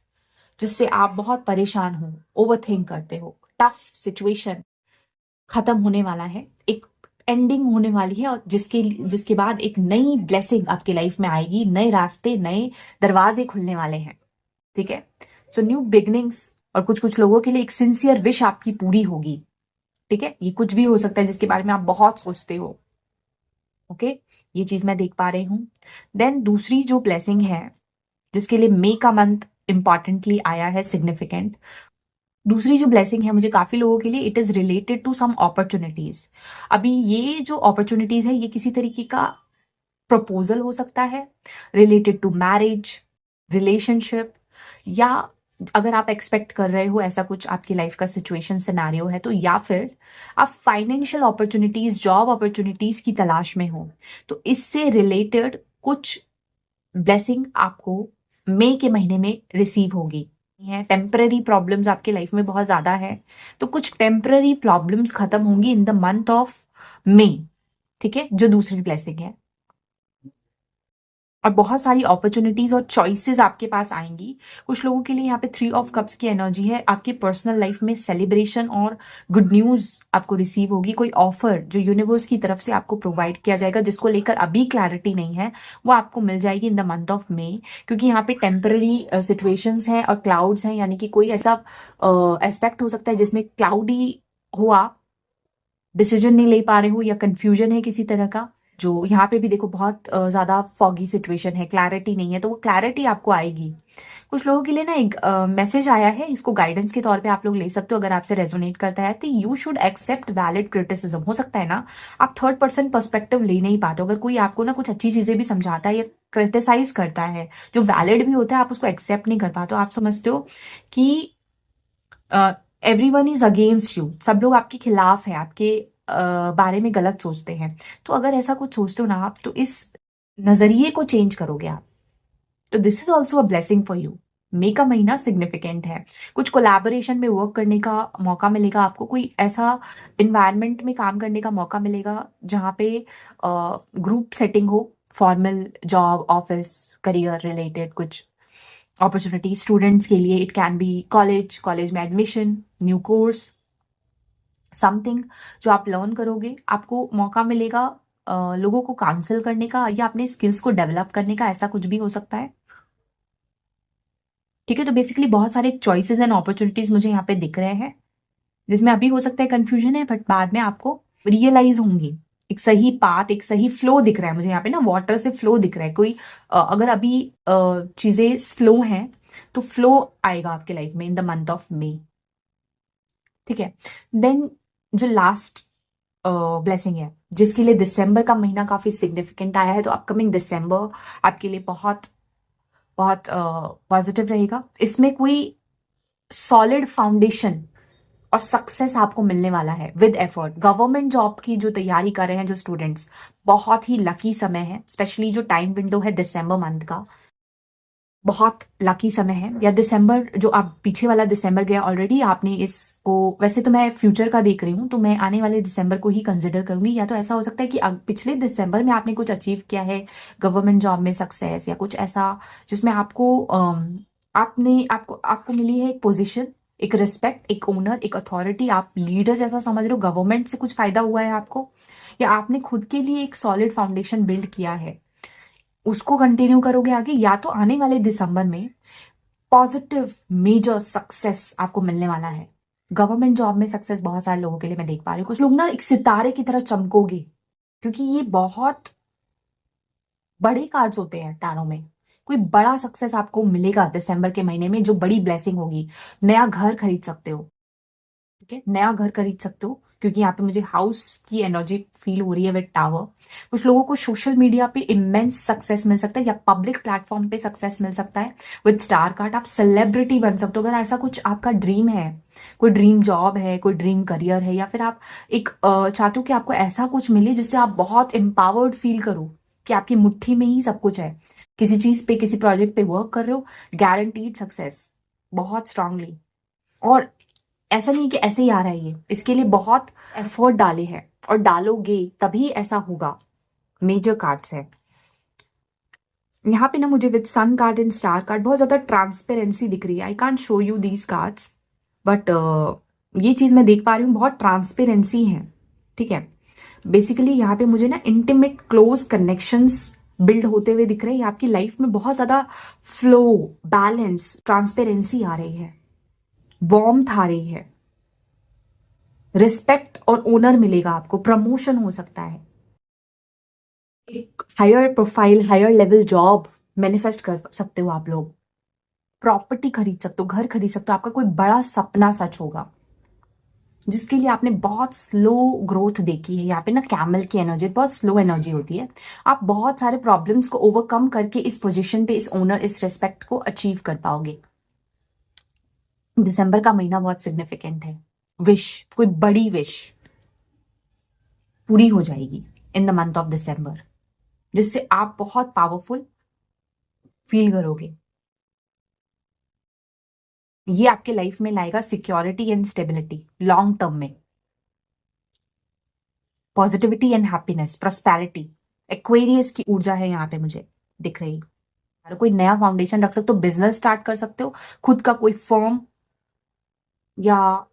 जिससे आप बहुत परेशान हो, ओवर थिंक करते हो, टफ सिचुएशन खत्म होने वाला है, एक एंडिंग होने वाली है, और जिसके जिसके बाद एक नई ब्लेसिंग आपकी लाइफ में आएगी, नए रास्ते, नए दरवाजे खुलने वाले हैं। ठीक है, सो न्यू बिगनिंग्स, और कुछ कुछ लोगों के लिए एक सिंसियर विश आपकी पूरी होगी। ठीक है, ये कुछ भी हो सकता है जिसके बारे में आप बहुत सोचते हो। ओके, ये चीज मैं देख पा रही हूँ। देन दूसरी जो ब्लेसिंग है जिसके लिए मे का मंथ इंपॉर्टेंटली आया है, सिग्निफिकेंट, दूसरी जो ब्लेसिंग है मुझे काफी लोगों के लिए it is related to some opportunities. अभी ये जो अपॉर्चुनिटीज है ये किसी तरीके का प्रपोजल हो सकता है, रिलेटेड टू मैरिज, रिलेशनशिप, या अगर आप एक्सपेक्ट कर रहे हो ऐसा कुछ आपकी लाइफ का सिचुएशन सिनेरियो है, तो या फिर आप फाइनेंशियल अपॉर्चुनिटीज, जॉब अपॉर्चुनिटीज की तलाश में हो, तो इससे रिलेटेड कुछ ब्लेसिंग आपको मई के महीने में रिसीव होगी। है टेम्पररी प्रॉब्लम्स आपके लाइफ में बहुत ज्यादा है, तो कुछ टेम्पररी प्रॉब्लम्स खत्म होंगी in the month of May. ठीक है, जो दूसरी ब्लेसिंग है, और बहुत सारी अपॉर्चुनिटीज और चॉइसेस आपके पास आएंगी। कुछ लोगों के लिए यहाँ पे 3 ऑफ कप्स की एनर्जी है, आपकी पर्सनल लाइफ में सेलिब्रेशन और गुड न्यूज आपको रिसीव होगी। कोई ऑफर जो यूनिवर्स की तरफ से आपको प्रोवाइड किया जाएगा, जिसको लेकर अभी क्लैरिटी नहीं है, वो आपको मिल जाएगी in the month of May. क्योंकि यहाँ पे टेम्पररी सिचुएशंस हैं और क्लाउड्स हैं, यानी कि कोई ऐसा एस्पेक्ट हो सकता है जिसमें क्लाउडी हो, आप डिसीजन नहीं ले पा रहे हो, या कंफ्यूजन है किसी तरह का। जो यहाँ पे भी देखो बहुत ज्यादा फॉगी सिचुएशन है, क्लैरिटी नहीं है, तो वो क्लैरिटी आपको आएगी। कुछ लोगों के लिए ना एक मैसेज आया है, इसको गाइडेंस के तौर पे आप लोग ले सकते हो अगर आपसे रेजोनेट करता है। तो you should accept valid criticism. हो सकता है ना आप थर्ड पर्सन पर्सपेक्टिव ले नहीं पाते, अगर कोई आपको ना कुछ अच्छी चीजें भी समझाता है या क्रिटिसाइज करता है जो वैलिड भी होता है, आप उसको एक्सेप्ट नहीं कर पाते हो। आप समझते हो कि एवरीवन इज अगेंस्ट यू, सब लोग आपके खिलाफ है, आपके बारे में गलत सोचते हैं। तो अगर ऐसा कुछ सोचते हो ना आप, तो इस नजरिए को चेंज करोगे आप, तो this is also a blessing for you. मई का महीना सिग्निफिकेंट है, कुछ कोलैबोरेशन में वर्क करने का मौका मिलेगा आपको, कोई ऐसा इन्वायरमेंट में काम करने का मौका मिलेगा जहाँ पे ग्रुप सेटिंग हो, formal job, office, career related कुछ अपॉर्चुनिटी स्टूडेंट्स के लिए। It can B college, college में एडमिशन, न्यू कोर्स, समथिंग जो आप लर्न करोगे, आपको मौका मिलेगा लोगों को काउंसिल करने का या अपने स्किल्स को डेवलप करने का, ऐसा कुछ भी हो सकता है। ठीक है, तो बेसिकली बहुत सारे चॉइसेस एंड अपॉर्चुनिटीज मुझे यहाँ पे दिख रहे हैं, जिसमें अभी हो सकता है कंफ्यूजन है, बट बाद में आपको रियलाइज होंगी। एक सही पाथ, एक सही फ्लो दिख रहा है मुझे यहाँ पे ना, वाटर से फ्लो दिख रहा है। कोई अगर अभी चीजें स्लो हैं, तो फ्लो आएगा आपके लाइफ में in the month of May. ठीक है, देन जो लास्ट ब्लेसिंग है, जिसके लिए दिसंबर का महीना काफी सिग्निफिकेंट आया है। तो अपकमिंग दिसंबर आपके लिए बहुत बहुत पॉजिटिव रहेगा। इसमें कोई सॉलिड फाउंडेशन और सक्सेस आपको मिलने वाला है विद एफर्ट। गवर्नमेंट जॉब की जो तैयारी कर रहे हैं जो स्टूडेंट्स, बहुत ही लकी समय है। स्पेशली जो टाइम विंडो है दिसंबर मंथ का, बहुत लकी समय है। या दिसंबर जो आप पीछे वाला दिसंबर गया ऑलरेडी, आपने इसको, वैसे तो मैं फ्यूचर का देख रही हूँ तो मैं आने वाले दिसंबर को ही कंसिडर करूंगी। या तो ऐसा हो सकता है कि पिछले दिसंबर में आपने कुछ अचीव किया है, गवर्नमेंट जॉब में सक्सेस या कुछ ऐसा, जिसमें आपको आपने आपको आपको मिली है एक पोजीशन, एक रिस्पेक्ट, एक ओनर, एक अथॉरिटी, आप लीडर जैसा समझ रहे हो, गवर्नमेंट से कुछ फायदा हुआ है आपको, या आपने खुद के लिए एक सॉलिड फाउंडेशन बिल्ड किया है, उसको कंटिन्यू करोगे आगे। या तो आने वाले दिसंबर में पॉजिटिव मेजर सक्सेस आपको मिलने वाला है। गवर्नमेंट जॉब में सक्सेस बहुत सारे लोगों के लिए मैं देख पा रही हूँ। कुछ लोग ना एक सितारे की तरह चमकोगे, क्योंकि ये बहुत बड़े कार्ड्स होते हैं टैरो में। कोई बड़ा सक्सेस आपको मिलेगा दिसंबर के महीने में, जो बड़ी ब्लेसिंग होगी। नया घर खरीद सकते हो, ठीक है, नया घर खरीद सकते हो, क्योंकि यहाँ पे मुझे हाउस की एनर्जी फील हो रही है विद टावर। कुछ लोगों को सोशल मीडिया पे इमेंस सक्सेस मिल सकता है, या पब्लिक प्लेटफॉर्म पे सक्सेस मिल सकता है विद स्टार कार्ड। आप सेलिब्रिटी बन सकते हो अगर ऐसा कुछ आपका ड्रीम है, कोई ड्रीम जॉब है, कोई ड्रीम करियर है, या फिर आप एक चाहते हो कि आपको ऐसा कुछ मिले जिससे आप बहुत एम्पावर्ड फील करो कि आपकी मुट्ठी में ही सब कुछ है। किसी चीज पे, किसी प्रोजेक्ट पे वर्क कर रहे हो, गारंटीड सक्सेस बहुत स्ट्रांगली। और ऐसा नहीं कि ऐसे ही आ रहा है ये, इसके लिए बहुत एफर्ट डाले हैं और डालोगे तभी ऐसा होगा। मेजर कार्ड्स है यहाँ पे ना, मुझे with sun card and star card बहुत ज्यादा ट्रांसपेरेंसी दिख रही है। I can't show you these cards, but ये चीज मैं देख पा रही हूँ, बहुत ट्रांसपेरेंसी है, ठीक है। बेसिकली यहाँ पे मुझे ना इंटीमेट क्लोज कनेक्शंस बिल्ड होते हुए दिख रहे हैं। आपकी लाइफ में बहुत ज्यादा फ्लो, बैलेंस, ट्रांसपेरेंसी आ रही है, वार्मथ आ रही है, रिस्पेक्ट और ओनर मिलेगा आपको, प्रमोशन हो सकता है, एक higher profile, higher level job manifest कर सकते हो आप लोग, प्रॉपर्टी खरीद सकते हो, घर खरीद सकते हो, आपका कोई बड़ा सपना सच होगा जिसके लिए आपने बहुत स्लो ग्रोथ देखी है। यहाँ पे ना कैमल की एनर्जी, बहुत स्लो एनर्जी होती है। आप बहुत सारे प्रॉब्लम्स को ओवरकम करके इस पोजीशन पे, इस ओनर, इस रिस्पेक्ट को अचीव कर पाओगे। दिसंबर का महीना बहुत सिग्निफिकेंट है। विश, कोई बड़ी विश पूरी हो जाएगी in the month of December, जिससे आप बहुत पावरफुल फील करोगे। ये आपके लाइफ में लाएगा security and stability long term में, positivity and happiness, prosperity. Aquarius की ऊर्जा है यहाँ पे मुझे दिख रही। कोई नया फाउंडेशन रख सकते हो, बिजनेस स्टार्ट कर सकते हो, खुद का कोई फर्म, या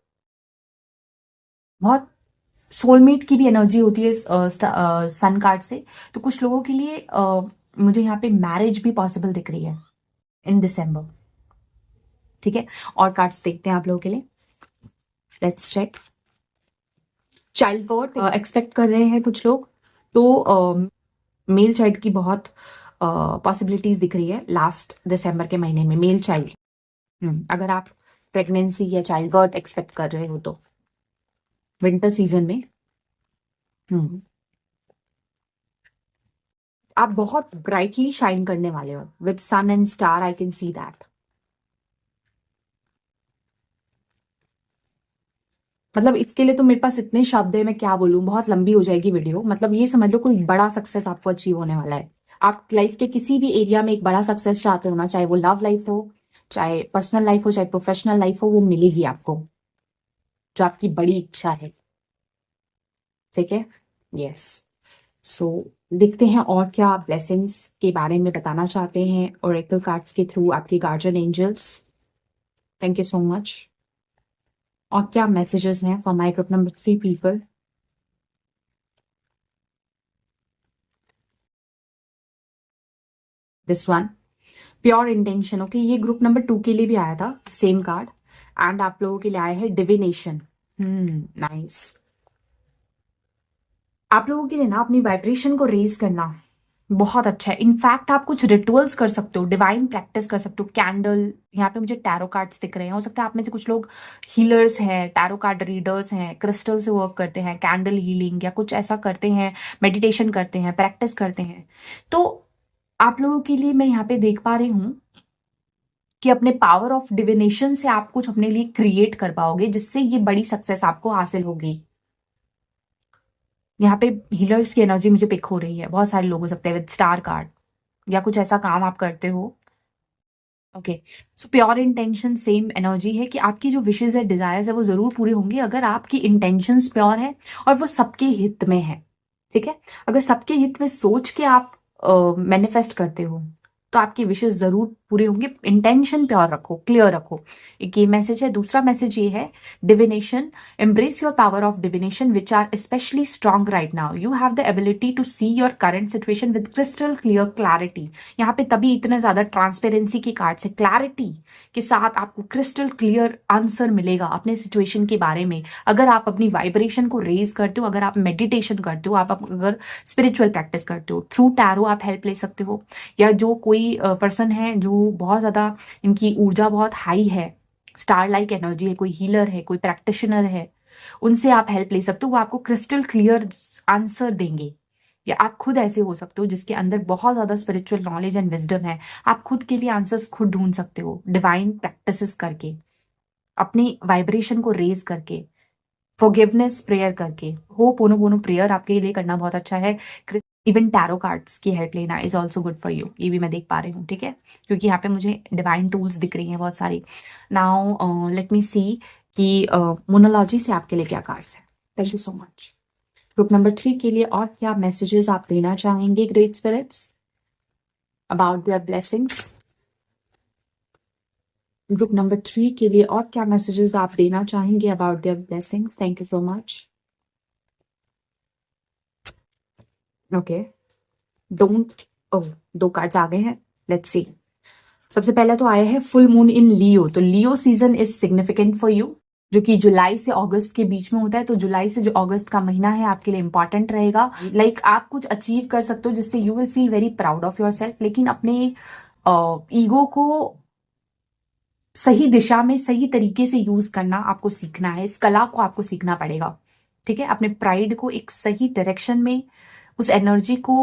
बहुत सोलमेट की भी एनर्जी होती है सन कार्ड से। तो कुछ लोगों के लिए मुझे यहाँ पे मैरिज भी पॉसिबल दिख रही है इन दिसंबर, ठीक है। और कार्ड्स देखते हैं आप लोगों के लिए, let's check. Child birth expect कर रहे हैं कुछ लोग, तो मेल चाइल्ड की बहुत पॉसिबिलिटीज दिख रही है लास्ट दिसंबर के महीने में। मेल चाइल्ड, अगर आप प्रेगनेंसी या चाइल्ड बर्थ एक्सपेक्ट कर रहे हो तो विंटर सीजन में आप बहुत ब्राइटली शाइन करने वाले हो with sun and star, I can see that. मतलब इसके लिए तो मेरे पास इतने शब्द है, मैं क्या बोलूं, बहुत लंबी हो जाएगी वीडियो। मतलब ये समझ लो कोई बड़ा सक्सेस आपको अचीव होने वाला है। आप लाइफ के किसी भी एरिया में एक बड़ा सक्सेस चाहते हो ना, चाहे वो लव लाइफ हो, चाहे पर्सनल लाइफ हो, चाहे प्रोफेशनल लाइफ हो, वो मिलेगी आपको, जो आपकी बड़ी इच्छा है, ठीक है। यस, सो देखते हैं और क्या ब्लेसिंग्स के बारे में बताना चाहते हैं ओरेकल कार्ड्स के थ्रू आपके guardian angels. Thank you so much. और क्या मैसेजेस हैं for my group number 3 people. This one, pure intention. Okay, ये ग्रुप नंबर 2 के लिए भी आया था सेम कार्ड, एंड आप लोगों के लिए आया है डिविनेशन। नाइस। आप लोगों के लिए ना अपनी वाइब्रेशन को रेज करना बहुत अच्छा है। इनफैक्ट आप कुछ रिचुअल्स कर सकते हो, डिवाइन प्रैक्टिस कर सकते हो। कैंडल, यहाँ पे मुझे टैरो कार्ड्स दिख रहे हैं, हो सकता है आप में से कुछ लोग हीलर्स हैं, टैरो कार्ड रीडर्स हैं, क्रिस्टल से वर्क करते हैं, कैंडल हीलिंग या कुछ ऐसा करते हैं, मेडिटेशन करते हैं, प्रैक्टिस करते हैं। तो आप लोगों के लिए मैं यहाँ पे देख पा रही हूँ कि अपने पावर ऑफ डिविनेशन से आप कुछ अपने लिए क्रिएट कर पाओगे, जिससे ये बड़ी सक्सेस आपको हासिल होगी। यहाँ पे हीलर्स की एनर्जी मुझे पिक हो रही है, बहुत सारे लोग हो सकते हैं विद स्टार कार्ड, या कुछ ऐसा काम आप करते हो। Okay, so pure intention same energy है कि आपकी जो विशेज है, डिजायर्स है, वो जरूर पूरी होंगी अगर आपकी इंटेंशंस प्योर है और वो सबके हित में है। ठीक है, अगर सबके हित में सोच के आप मैनिफेस्ट करते हो तो आपकी विशेष जरूर पूरी होंगी। इंटेंशन प्योर रखो, क्लियर रखो। एक ये मैसेज है। दूसरा मैसेज ये है, divination, embrace your power of divination which are especially strong right now. You have the ability to see your current situation with crystal clear clarity. यहाँ पे तभी इतना ज्यादा ट्रांसपेरेंसी की कार्ड से क्लैरिटी के साथ आपको क्रिस्टल क्लियर आंसर मिलेगा अपने सिचुएशन के बारे में। अगर आप अपनी वाइब्रेशन को रेज करते हो, अगर आप मेडिटेशन करते हो, आप अगर स्पिरिचुअल प्रैक्टिस करते हो, थ्रू टैरो आप हेल्प ले सकते हो, या जो कोई पर्सन है जो बहुत ज्यादा, इनकी ऊर्जा बहुत हाई है, स्टार लाइक एनर्जी है, कोई हीलर है, कोई प्रैक्टिशनर है, उनसे आप हेल्प ले सकते हो। वो आपको क्रिस्टल क्लियर आंसर देंगे। या आप खुद ऐसे हो सकते हो जिसके अंदर बहुत ज्यादा स्पिरिचुअल नॉलेज एंड विजडम है, आप खुद के लिए आंसर्स खुद ढूंढ सकते हो, डिवाइन प्रैक्टिसेस करके, अपनी वाइब्रेशन को रेज करके, फॉरगिवनेस प्रेयर करके। होप ओनो बोनो प्रेयर आपके लिए करना बहुत अच्छा है। इवन टैरो कार्ड्स की हेल्प लेना is also good for you, ये भी मैं देख पा रही हूँ। ठीक है, क्योंकि यहाँ पे मुझे डिवाइन टूल्स दिख रही हैं बहुत सारी। नाउ लेट मी सी कि मोनोलॉजी से आपके लिए क्या कार्ड्स है। Thank you so much. Group number 3 के लिए और क्या मैसेजेस आप देना चाहेंगे great spirits about their blessings. Group number 3 के लिए और क्या मैसेजेस आप देना चाहेंगे about their blessings. Thank you so much. Okay, don't, oh, 2 cards आ गए हैं। Let's see. सबसे पहले तो आया है फुल मून इन लियो। तो Leo season is significant for you, जो कि जुलाई से अगस्त के बीच में होता है। तो जुलाई से जो अगस्त का महीना है आपके लिए इंपॉर्टेंट रहेगा। लाइक आप कुछ अचीव कर सकते हो जिससे you will feel very proud of your self, लेकिन अपने ईगो को सही दिशा में, सही तरीके से यूज करना आपको सीखना है। इस कला को आपको सीखना पड़ेगा। ठीक है, अपने प्राइड को एक सही डायरेक्शन में, उस एनर्जी को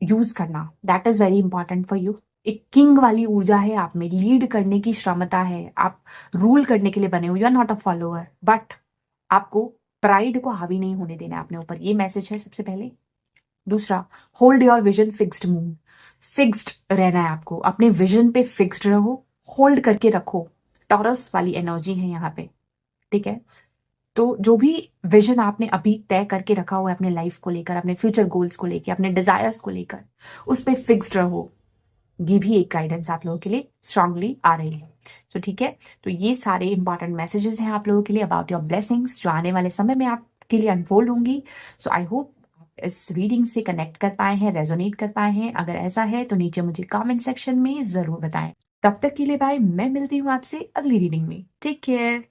यूज करना, that is very important for you. एक किंग वाली ऊर्जा है आप में, लीड करने की क्षमता है, आप रूल करने के लिए बने हो। You are not a follower, but आपको प्राइड को हावी नहीं होने देना है अपने ऊपर। ये मैसेज है सबसे पहले। दूसरा, hold your vision fixed moon. Fixed रहना है आपको, अपने विजन पे फिक्स्ड रहो, होल्ड करके रखो। टॉरस वाली एनर्जी है यहाँ पे। ठीक है, तो जो भी विजन आपने अभी तय करके रखा हुआ है अपने लाइफ को लेकर, अपने फ्यूचर गोल्स को लेकर, अपने डिजायर्स को लेकर, उस पर फिक्स्ड रहो। ये भी एक गाइडेंस आप लोगों के लिए स्ट्रांगली आ रही है। तो ठीक है, तो ये सारे इंपॉर्टेंट मैसेजेस हैं आप लोगों के लिए अबाउट योर ब्लेसिंग्स, जो आने वाले समय में आपके लिए अनफोल्ड होंगी। सो आई होप इस रीडिंग से कनेक्ट कर पाए हैं, रेजोनेट कर पाए हैं। अगर ऐसा है तो नीचे मुझे कमेंट सेक्शन में जरूर बताएं। तब तक के लिए बाय, मैं मिलती हूँ आपसे अगली रीडिंग में। Take care.